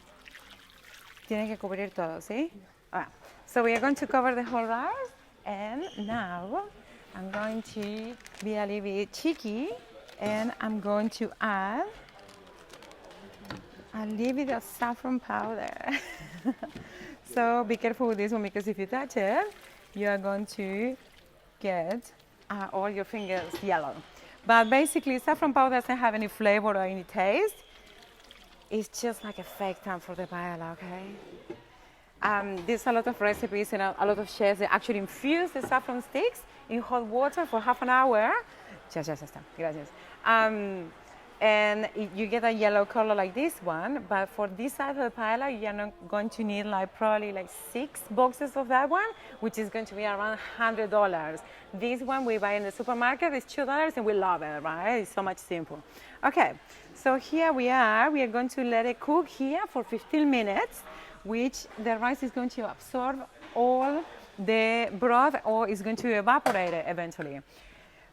Tiene que cubrir todo, ¿sí? Alright. So we are going to cover the whole rice. And now I'm going to be a little bit cheeky. And I'm going to add a little bit of saffron powder. So be careful with this one because if you touch it, you are going to get all your fingers yellow. But basically, saffron powder doesn't have any flavor or any taste. It's just like a fake tan for the paella, okay? There's a lot of recipes and a lot of chefs that actually infuse the saffron sticks in hot water for half an hour. Ya está, gracias. And you get a yellow color like this one, but for this side of the paella, you're not going to need probably 6 boxes of that one, which is going to be around $100. This one we buy in the supermarket is $2 and we love it, right? It's so much simple. Okay, so here we are going to let it cook here for 15 minutes, which the rice is going to absorb all the broth or is going to evaporate it eventually.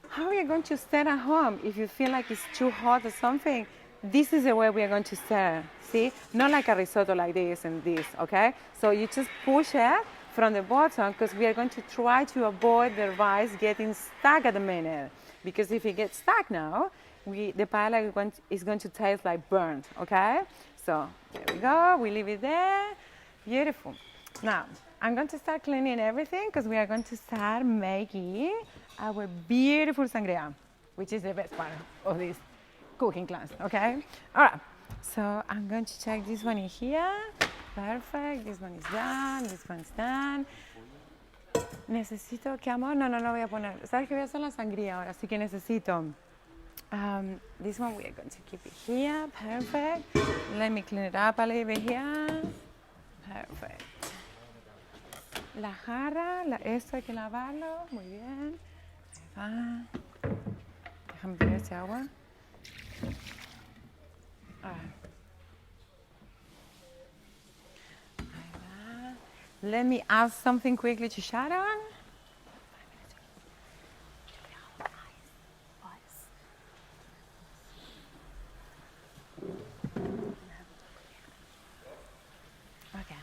How are you going to stir at home if you feel like it's too hot or something? This is the way we are going to stir, see? Not like a risotto like this and this, okay? So you just push it from the bottom because we are going to try to avoid the rice getting stuck at the minute. Because if it gets stuck now, the paella is going to taste like burnt, okay? So there we go, we leave it there. Beautiful. Now, I'm going to start cleaning everything because we are going to start making our beautiful sangria, which is the best part of this cooking class, okay? All right, so I'm going to check this one in here. Perfect, this one is done, this one's done. Necesito, ¿qué amor? No, no, no voy a poner. ¿Sabes que voy a hacer la sangría ahora? Así que necesito. This one we are going to keep it here. Perfect. Let me clean it up a little bit here. Perfect. La jarra, esto hay que lavarlo. Muy bien. Ahí va. Déjame poner este agua. Let me add something quickly to Sharon. Okay.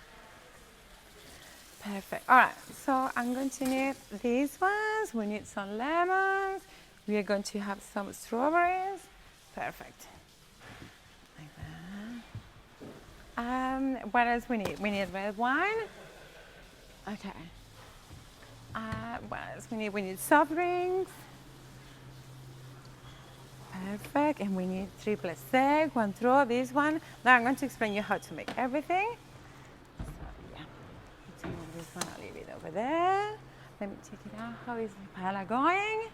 Perfect. All right. So I'm going to need these ones. We need some lemons. We are going to have some strawberries. Perfect. Like that. What else we need? We need red wine. Okay. What else we need? We need soft drinks. Perfect. And we need triple sec, Cointreau, this one. Now I'm going to explain you how to make everything. So yeah, this one, I'll leave it over there. Let me check it out. How is the paella going?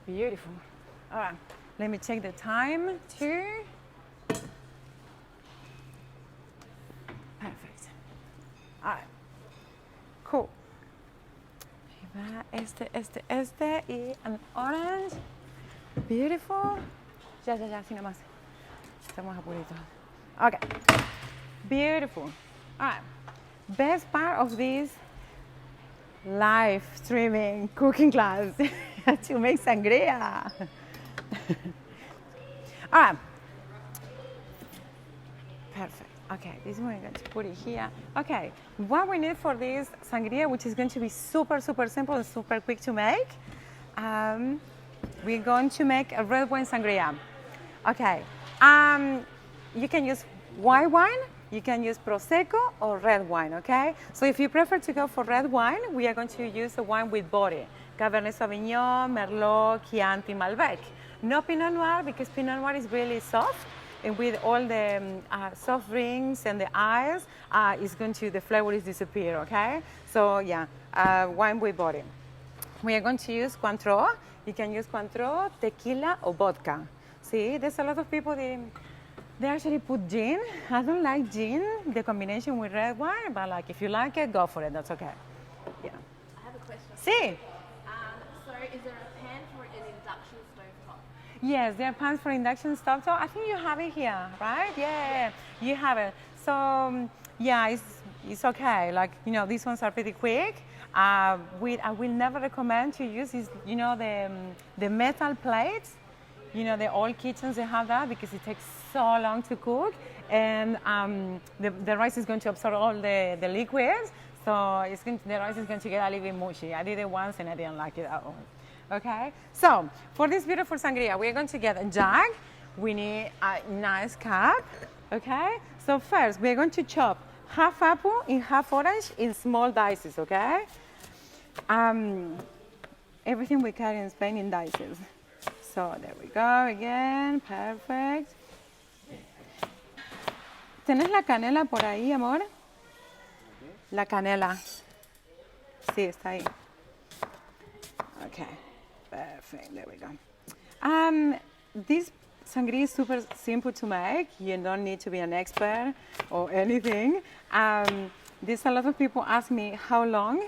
Beautiful. All right. Let me check the time too. Perfect. All right. Cool. Ahí va este y an orange. Beautiful. Ya, así nomás. Estamos apuritos. Okay. Beautiful. All right. Best part of this live streaming cooking class to make sangria. All right. Perfect. Okay, this one I'm going to put it here. Okay, what we need for this sangria, which is going to be super simple and super quick to make, we're going to make a red wine sangria. Okay, you can use white wine, you can use Prosecco or red wine, okay? So if you prefer to go for red wine, we are going to use a wine with body. Cabernet Sauvignon, Merlot, Chianti, Malbec. No Pinot Noir, because Pinot Noir is really soft. And with all the soft drinks and the ice, the flavor is disappear, okay? So yeah, wine with body. We are going to use Cointreau. You can use Cointreau, tequila, or vodka. See, there's a lot of people, they actually put gin. I don't like gin, the combination with red wine, but like if you like it, go for it, that's okay. Yeah. I have a question. See? So is there a pan for an induction stovetop? Yes, there are pans for induction stovetop. I think you have it here, right? Yeah, you have it. So yeah, it's okay. Like, you know, these ones are pretty quick. I will never recommend to use the metal plates. You know, the old kitchens, they have that because it takes so long to cook, and the rice is going to absorb all the liquids, so the rice is going to get a little bit mushy. I did it once and I didn't like it at all. Okay, so for this beautiful sangria, we're going to get a jug. We need a nice cup. Okay, so first we're going to chop half apple and half orange in small dices. Okay, everything we carry in Spain in dices. So there we go again, perfect. ¿Tienes la canela por ahí, amor? La canela. Sí, está ahí. Okay, perfect, there we go. This sangria is super simple to make. You don't need to be an expert or anything. There's a lot of people ask me how long.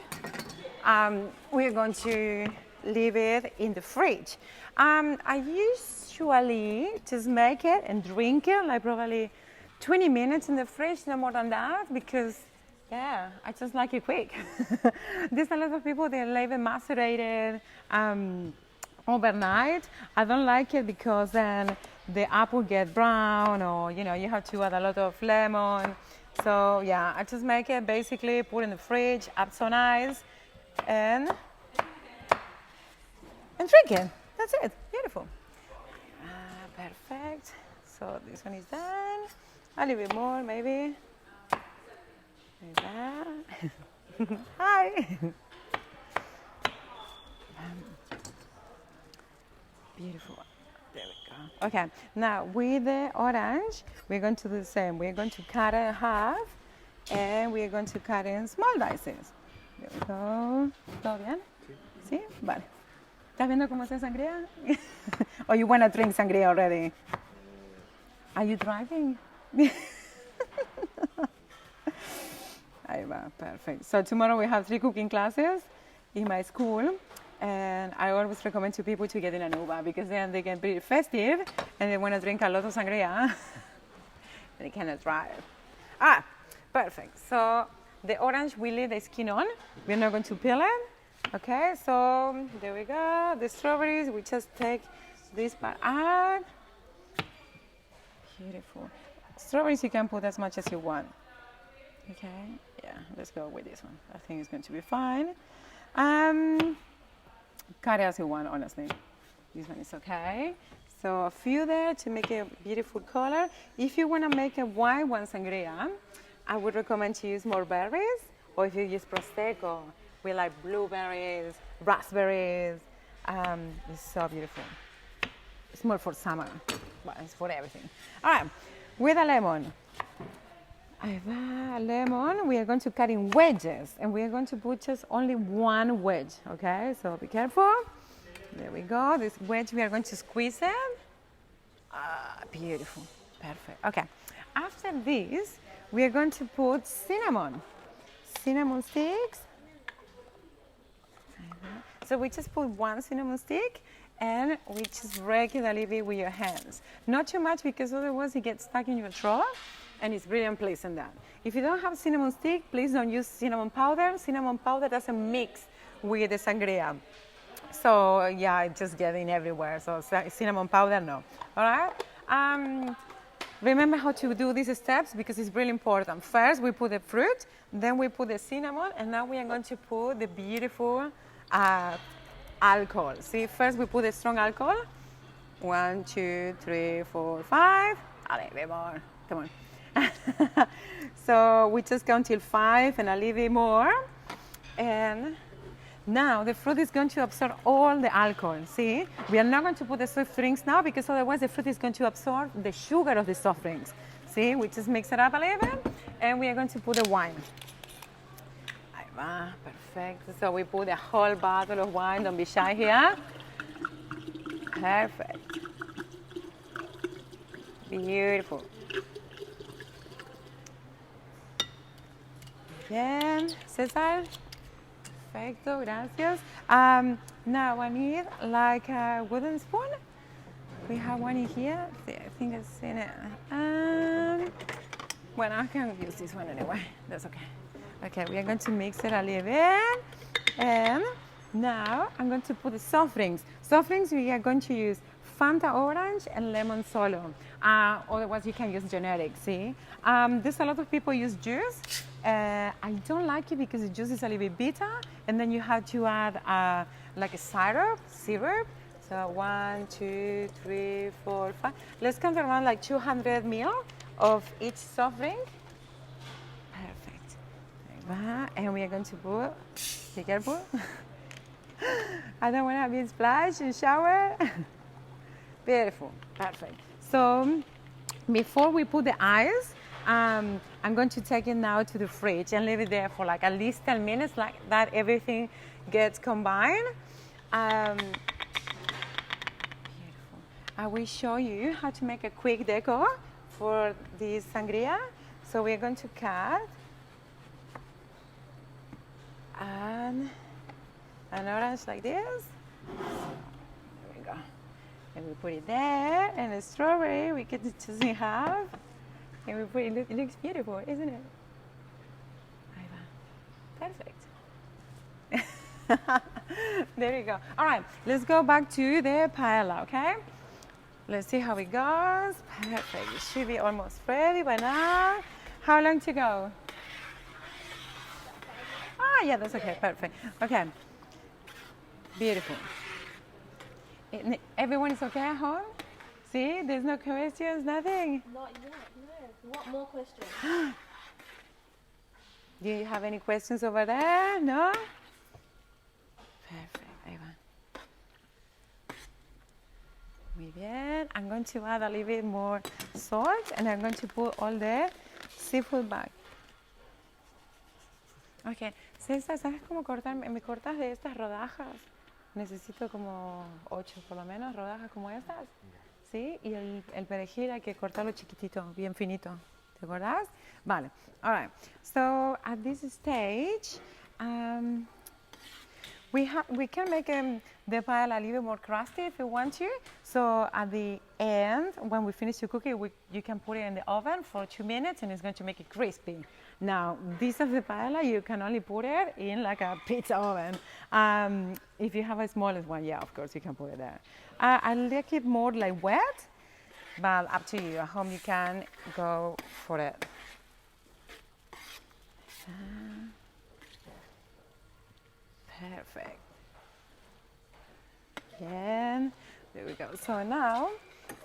We're going to leave it in the fridge. I usually just make it and drink it like probably 20 minutes in the fridge, no more than that, because yeah, I just like it quick. There's a lot of people that leave it macerated overnight. I don't like it because then the apple get brown, or you know, you have to add a lot of lemon. So yeah, I just make it basically, put in the fridge, add some ice, and drink it. That's it. Beautiful. Perfect. So this one is done. A little bit more, maybe. Like that. Hi. Beautiful. There we go. Okay. Now with the orange, we're going to do the same. We're going to cut it in half, and we're going to cut it in small dices. There we go. ¿Todo bien? Sí. Vale. ¿Estás viendo cómo se sangría? Or you want to drink sangria already? Are you driving? Ahí va, perfect. So tomorrow we have 3 cooking classes in my school, and I always recommend to people to get in an Uber because then they get pretty festive and they want to drink a lot of sangria. They cannot drive. Ah, perfect. So the orange we leave the skin on. We're not going to peel it. Okay, so there we go. The strawberries, we just take this part out. Beautiful. Strawberries you can put as much as you want. Okay, yeah, let's go with this one. I think it's going to be fine. Cut it as you want, honestly. This one is okay. So a few there to make a beautiful color. If you want to make a white one sangria, I would recommend to use more berries, or if you use prosecco with like blueberries, raspberries. It's so beautiful. It's more for summer, but it's for everything. All right, with a lemon. Lemon, we are going to cut in wedges, and we are going to put just only one wedge, okay? So be careful. There we go. This wedge, we are going to squeeze it. Beautiful. Perfect. Okay. After this, we are going to put cinnamon. Cinnamon sticks. So we just put one cinnamon stick, and we just regularly beat with your hands. Not too much because otherwise it gets stuck in your throat. And it's really unpleasant that. If you don't have cinnamon stick, please don't use cinnamon powder. Cinnamon powder doesn't mix with the sangria. So yeah, it's just getting everywhere. So cinnamon powder, no. All right? Remember how to do these steps because it's really important. First, we put the fruit, then we put the cinnamon, and now we are going to put the beautiful alcohol. See, first we put the strong alcohol. 1, 2, 3, 4, 5. A little bit more. Come on. So we just count till 5 and a little bit more. And now the fruit is going to absorb all the alcohol. See, we are not going to put the soft drinks now because otherwise the fruit is going to absorb the sugar of the soft drinks. See, we just mix it up a little bit and we are going to put the wine. Perfect. So we put a whole bottle of wine. Don't be shy here. Perfect. Beautiful. Bien, Cesar. Perfecto, gracias. Now I need like a wooden spoon. We have one in here. I think it's in it. Well, I can use this one anyway. That's okay. Okay, we are going to mix it a little bit. And now I'm going to put the soft drinks. Soft drinks, we are going to use Fanta orange and lemon solo. Otherwise, you can use generic, see? There's a lot of people use juice. I don't like it because the juice is a little bit bitter, and then you have to add like a syrup. So 1, 2, 3, 4, 5. Let's count around like 200 ml of each soft drink. Perfect. And we are going to put, be careful. I don't want to be splashed in shower. Beautiful, perfect. So before we put the ice, I'm going to take it now to the fridge and leave it there for like at least 10 minutes, like that everything gets combined. Beautiful. I will show you how to make a quick deco for this sangria. So we're going to cut an orange like this. There we go. And we put it there, and a strawberry we can just in half. And we put it, it looks beautiful, isn't it? Perfect. There you go. All right, let's go back to the paella, okay? Let's see how it goes. Perfect. It should be almost ready by now. How long to go? Yeah, that's okay. Perfect. Okay. Beautiful. Everyone is okay at home? See, there's no questions, nothing. Not yet, no. What more questions? Do you have any questions over there? No? Perfect. Ahí va. Muy bien. I'm going to add a little bit more salt, and I'm going to put all the seafood back. Okay, César, ¿sabes cómo cortarme? ¿Me cortas de estas rodajas? Necesito como 8 por lo menos, rodajas como estas. ¿Sí? Y el perejil hay que cortarlo chiquitito, bien finito. ¿Te acuerdas? Vale. All right. So at this stage, we can make the paella a little more crusty if you want to. So at the end, when we finish to cook it, you can put it in the oven for 2 minutes and it's going to make it crispy. Now, this of the paella, you can only put it in like a pizza oven. If you have a smallest one, yeah, of course you can put it there. I like it more like wet, but up to you. At home you can go for it. Perfect. Again, there we go. So now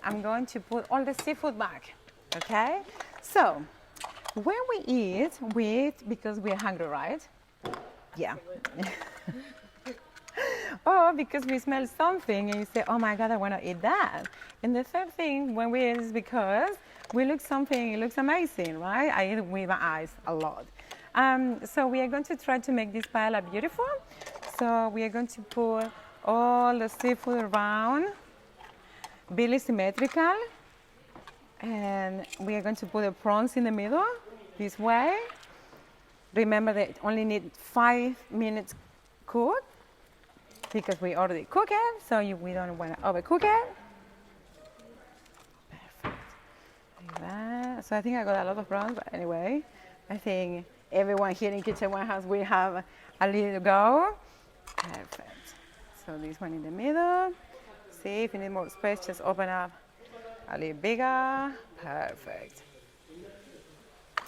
I'm going to put all the seafood back, okay? So when we eat because we're hungry, right? Yeah. Or because we smell something and you say, oh my God, I want to eat that. And the third thing when we eat is because we look something, it looks amazing, right? I eat with my eyes a lot. So we are going to try to make this paella beautiful. So we are going to put all the seafood around, really symmetrical. And we are going to put the prawns in the middle, this way. Remember that it only need 5 minutes cooked because we already cook it, so we don't want to overcook it. Perfect. Like that. So I think I got a lot of prawns, but anyway, I think everyone here in Kitchen One House, we have a little go. Perfect. So this one in the middle. See, if you need more space, just open up a little bigger. Perfect.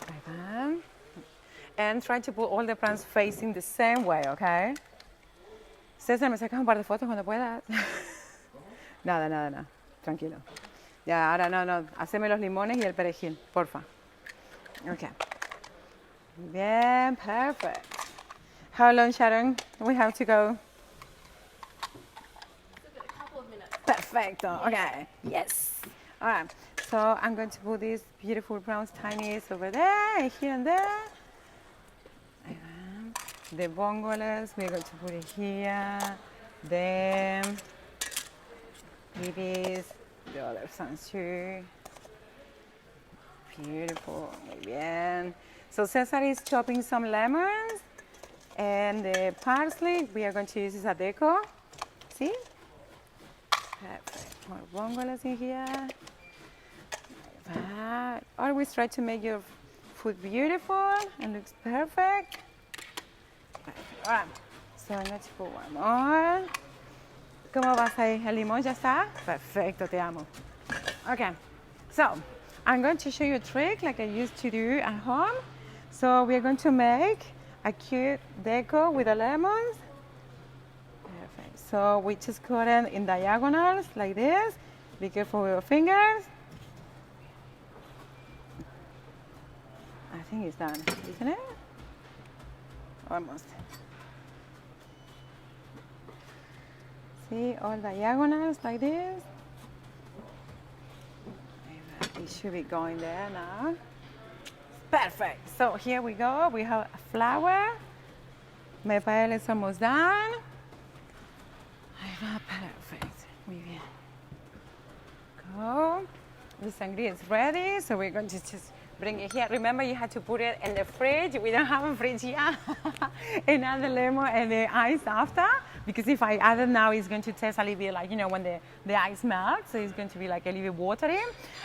Like that. And try to put all the prawns facing the same way, okay? César, ¿me sacas un par de fotos cuando puedas? Nada. Tranquilo. Ya, ahora no. Haceme los limones y el perejil, porfa. Okay. Bien, perfect. How long, Sharon? We have to go. A couple of minutes. Perfecto. Okay. Yes. All right. So I'm going to put these beautiful prawns, tinies over there, and here and there. The bongolas, we're going to put it here. Then, this, the other ones too. Beautiful. Muy bien. So Cesar is chopping some lemons, and the parsley we are going to use as a deco. See? Perfect. More bongolas in here. Like that. Always try to make your food beautiful and looks perfect. All right. So I'm going to put one more. ¿Cómo vas ahí? ¿El limón ya está? Perfecto, te amo. Okay. So I'm going to show you a trick like I used to do at home. So we're going to make a cute deco with the lemons. Perfect. So we just cut it in diagonals like this. Be careful with your fingers. I think it's done, isn't it? Almost. See, all diagonals like this. It should be going there now. Perfect. So here we go. We have a flour. My paella is almost done. Perfect. Muy bien. Go. The sangria is ready. So we're going to just bring it here. Remember, you had to put it in the fridge. We don't have a fridge yet. And add the lemon and the ice after. Because if I add it now, it's going to taste a little bit like, you know, when the ice melts. So it's going to be like a little bit watery.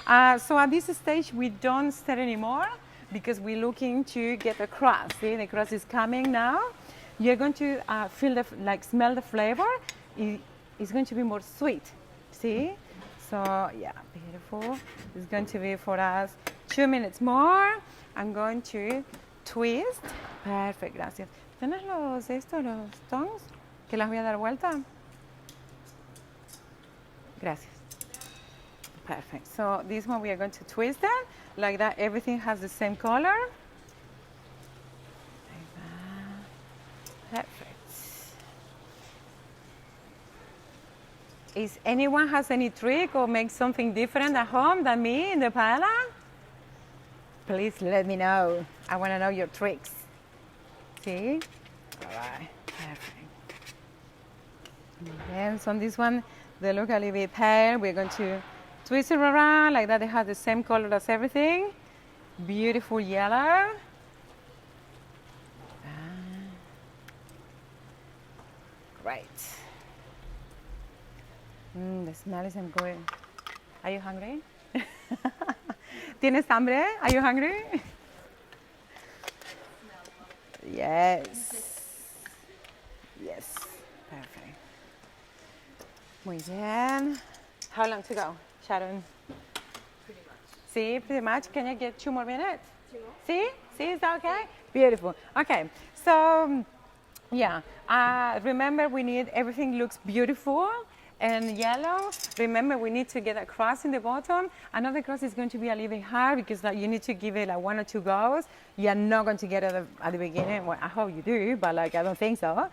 So at this stage, we don't stir anymore because we're looking to get the crust. See, the crust is coming now. You're going to feel smell the flavor. It's going to be more sweet. See? So yeah, beautiful. It's going to be for us 2 minutes more. I'm going to twist. Perfect, gracias. ¿Tienes los tongs? Que las voy a dar vuelta. Gracias. Perfect. So this one we are going to twist it like that. Everything has the same color. Like that. Perfect. Is anyone has any trick or make something different at home than me in the paella? Please let me know. I want to know your tricks. See? And so on this one, they look a little bit pale. We're going to twist it around like that. They have the same color as everything. Beautiful yellow. Great. The smell is good. Are you hungry? ¿Tienes hambre? Are you hungry? Yes. Yes. Perfect. Muy bien. How long to go, Sharon? Pretty much. See, pretty much. Can you get 2 more minutes? 2 more? See? See, is that okay? Beautiful. Okay, so yeah, remember we need everything looks beautiful and yellow. Remember we need to get a crust in the bottom. Another crust is going to be a little bit hard because you need to give it like 1 or 2 goes. You're not going to get it at the beginning. Well, I hope you do, but like I don't think so.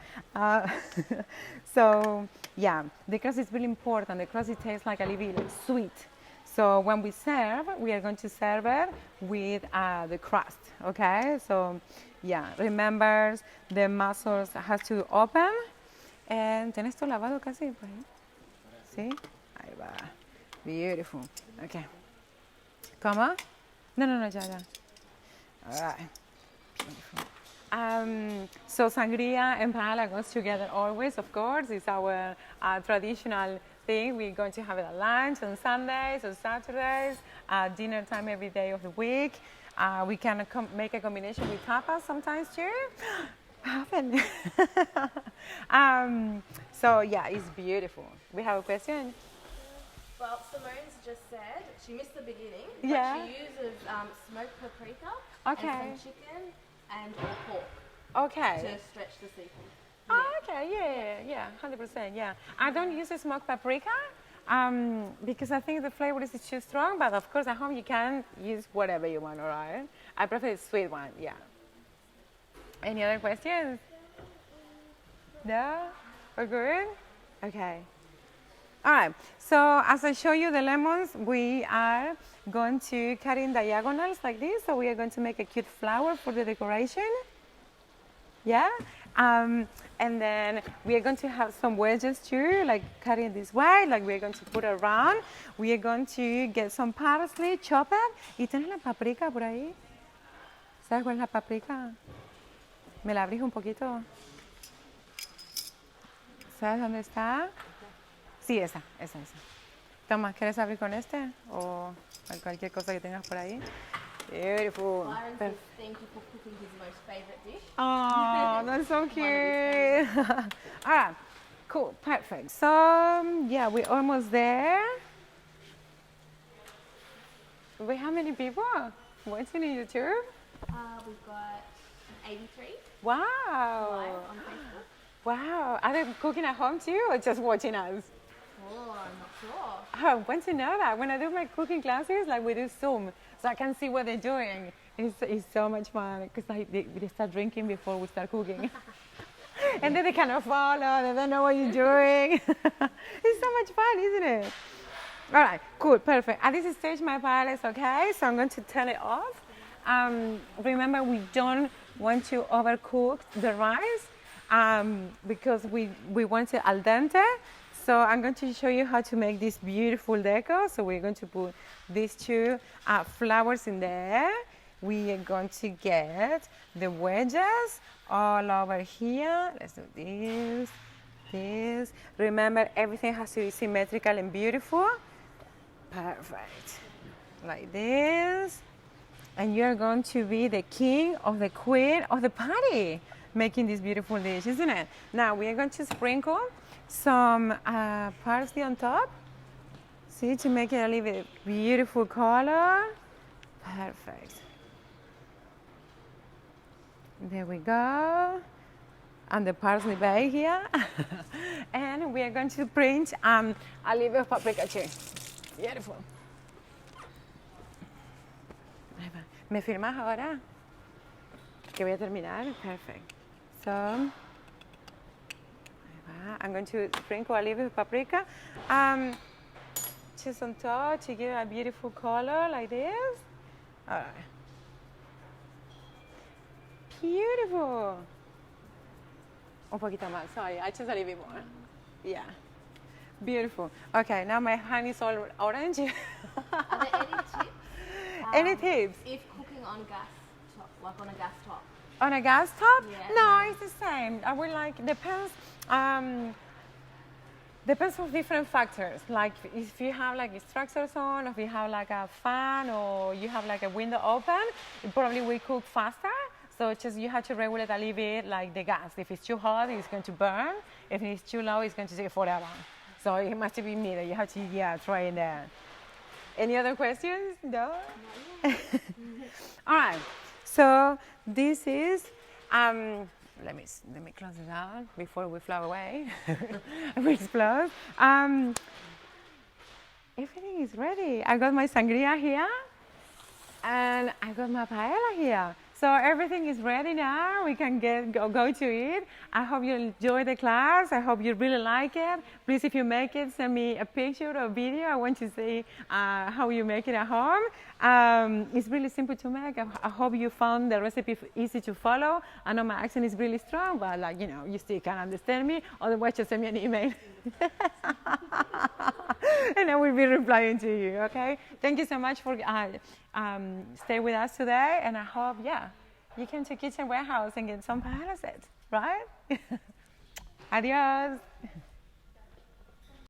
So yeah, the crust is really important. The crust it tastes like a little bit like sweet. So when we serve, we are going to serve it with the crust, okay? So yeah, remember the muscles has to open. And ¿tienes todo lavado casi por ahí? ¿Sí? Ahí va. Beautiful. Okay. ¿Cómo? No, ya. All right. Beautiful. So sangria and paella goes together always, of course. It's our traditional thing. We're going to have it at lunch on Sundays or Saturdays, dinner time every day of the week. We can make a combination with tapas sometimes too. Happened. So yeah, it's beautiful. We have a question? Well, Simone's just said she missed the beginning. Yeah. But she uses smoked paprika Okay. and some chicken and or pork Okay. to stretch the seafood. Oh, okay, yeah, 100%, yeah. I don't use a smoked paprika because I think the flavor is too strong, but of course at home you can use whatever you want, all right? I prefer the sweet one, yeah. Any other questions? No? We're good? Okay. All right, so as I show you the lemons, we are going to cut in diagonals like this, so we are going to make a cute flower for the decoration. Yeah? And then we are going to have some wedges too, like cutting this way, like we're going to put around. We are going to get some parsley, chop it. ¿Y tienes la paprika por ahí? ¿Sabes cuál es la paprika? ¿Me la abrís un poquito? ¿Sabes dónde está? Sí, esa. Toma, ¿quieres abrir con este? O cualquier cosa que tengas por ahí. Beautiful. Byron says thank you for cooking his most favourite dish. Oh, that's so cute. All right, cool, perfect. So, yeah, we're almost there. Wait, how many people watching on YouTube? We've got 83 Wow. live on Facebook. Wow. Are they cooking at home too or just watching us? Oh, I'm not sure. Oh, I want to know that. When I do my cooking classes, like we do Zoom, so I can see what they're doing. It's so much fun because they start drinking before we start cooking. And then they kind of follow, they don't know what you're doing. It's so much fun, isn't it? All right, cool, perfect. At this stage, my paella is okay, so I'm going to turn it off. Remember, we don't want to overcook the rice because we want it al dente. So I'm going to show you how to make this beautiful deco. So we're going to put these 2 flowers in there. We are going to get the wedges all over here. Let's do this. Remember, everything has to be symmetrical and beautiful. Perfect. Like this. And you're going to be the king or the queen of the party, making this beautiful dish, isn't it? Now we are going to sprinkle some parsley on top. See, to make it a little bit beautiful color. Perfect. There we go. And the parsley bay here. And we are going to print a little bit of paprika too. Beautiful. Ahí va. ¿Me firmas ahora? Que voy a terminar. Perfect. So, ahí va. I'm going to sprinkle a little bit of paprika. Just on top to give a beautiful color like this. All right. Beautiful. Un poquito más. Sorry, I just a little bit more. Yeah. Beautiful. Okay, now my hand is all orange. Are there any tips? Any tips? If cooking on gas top, like on a gas top. On a gas top? Yeah. No, it's the same. I would like, depends on different factors. Like if you have like extractors on, or if you have like a fan, or you have like a window open, it probably will cook faster. So just you have to regulate a little bit like the gas. If it's too hot, it's going to burn. If it's too low, it's going to take forever. So it must be middle. You have to try it there. Any other questions? No? All right. So this is let me close it down before we fly away. We explode. Everything is ready. I got my sangria here, and I got my paella here. So everything is ready now. We can go to it. I hope you enjoy the class. I hope you really like it. Please, if you make it, send me a picture or video. I want to see how you make it at home. It's really simple to make. I hope you found the recipe easy to follow. I know my accent is really strong, but like, you know, you still can understand me. Otherwise, just send me an email. And I will be replying to you, okay? Thank you so much for stay with us today, and I hope, you came to Kitchen Warehouse and get some paella sets, right? Adios.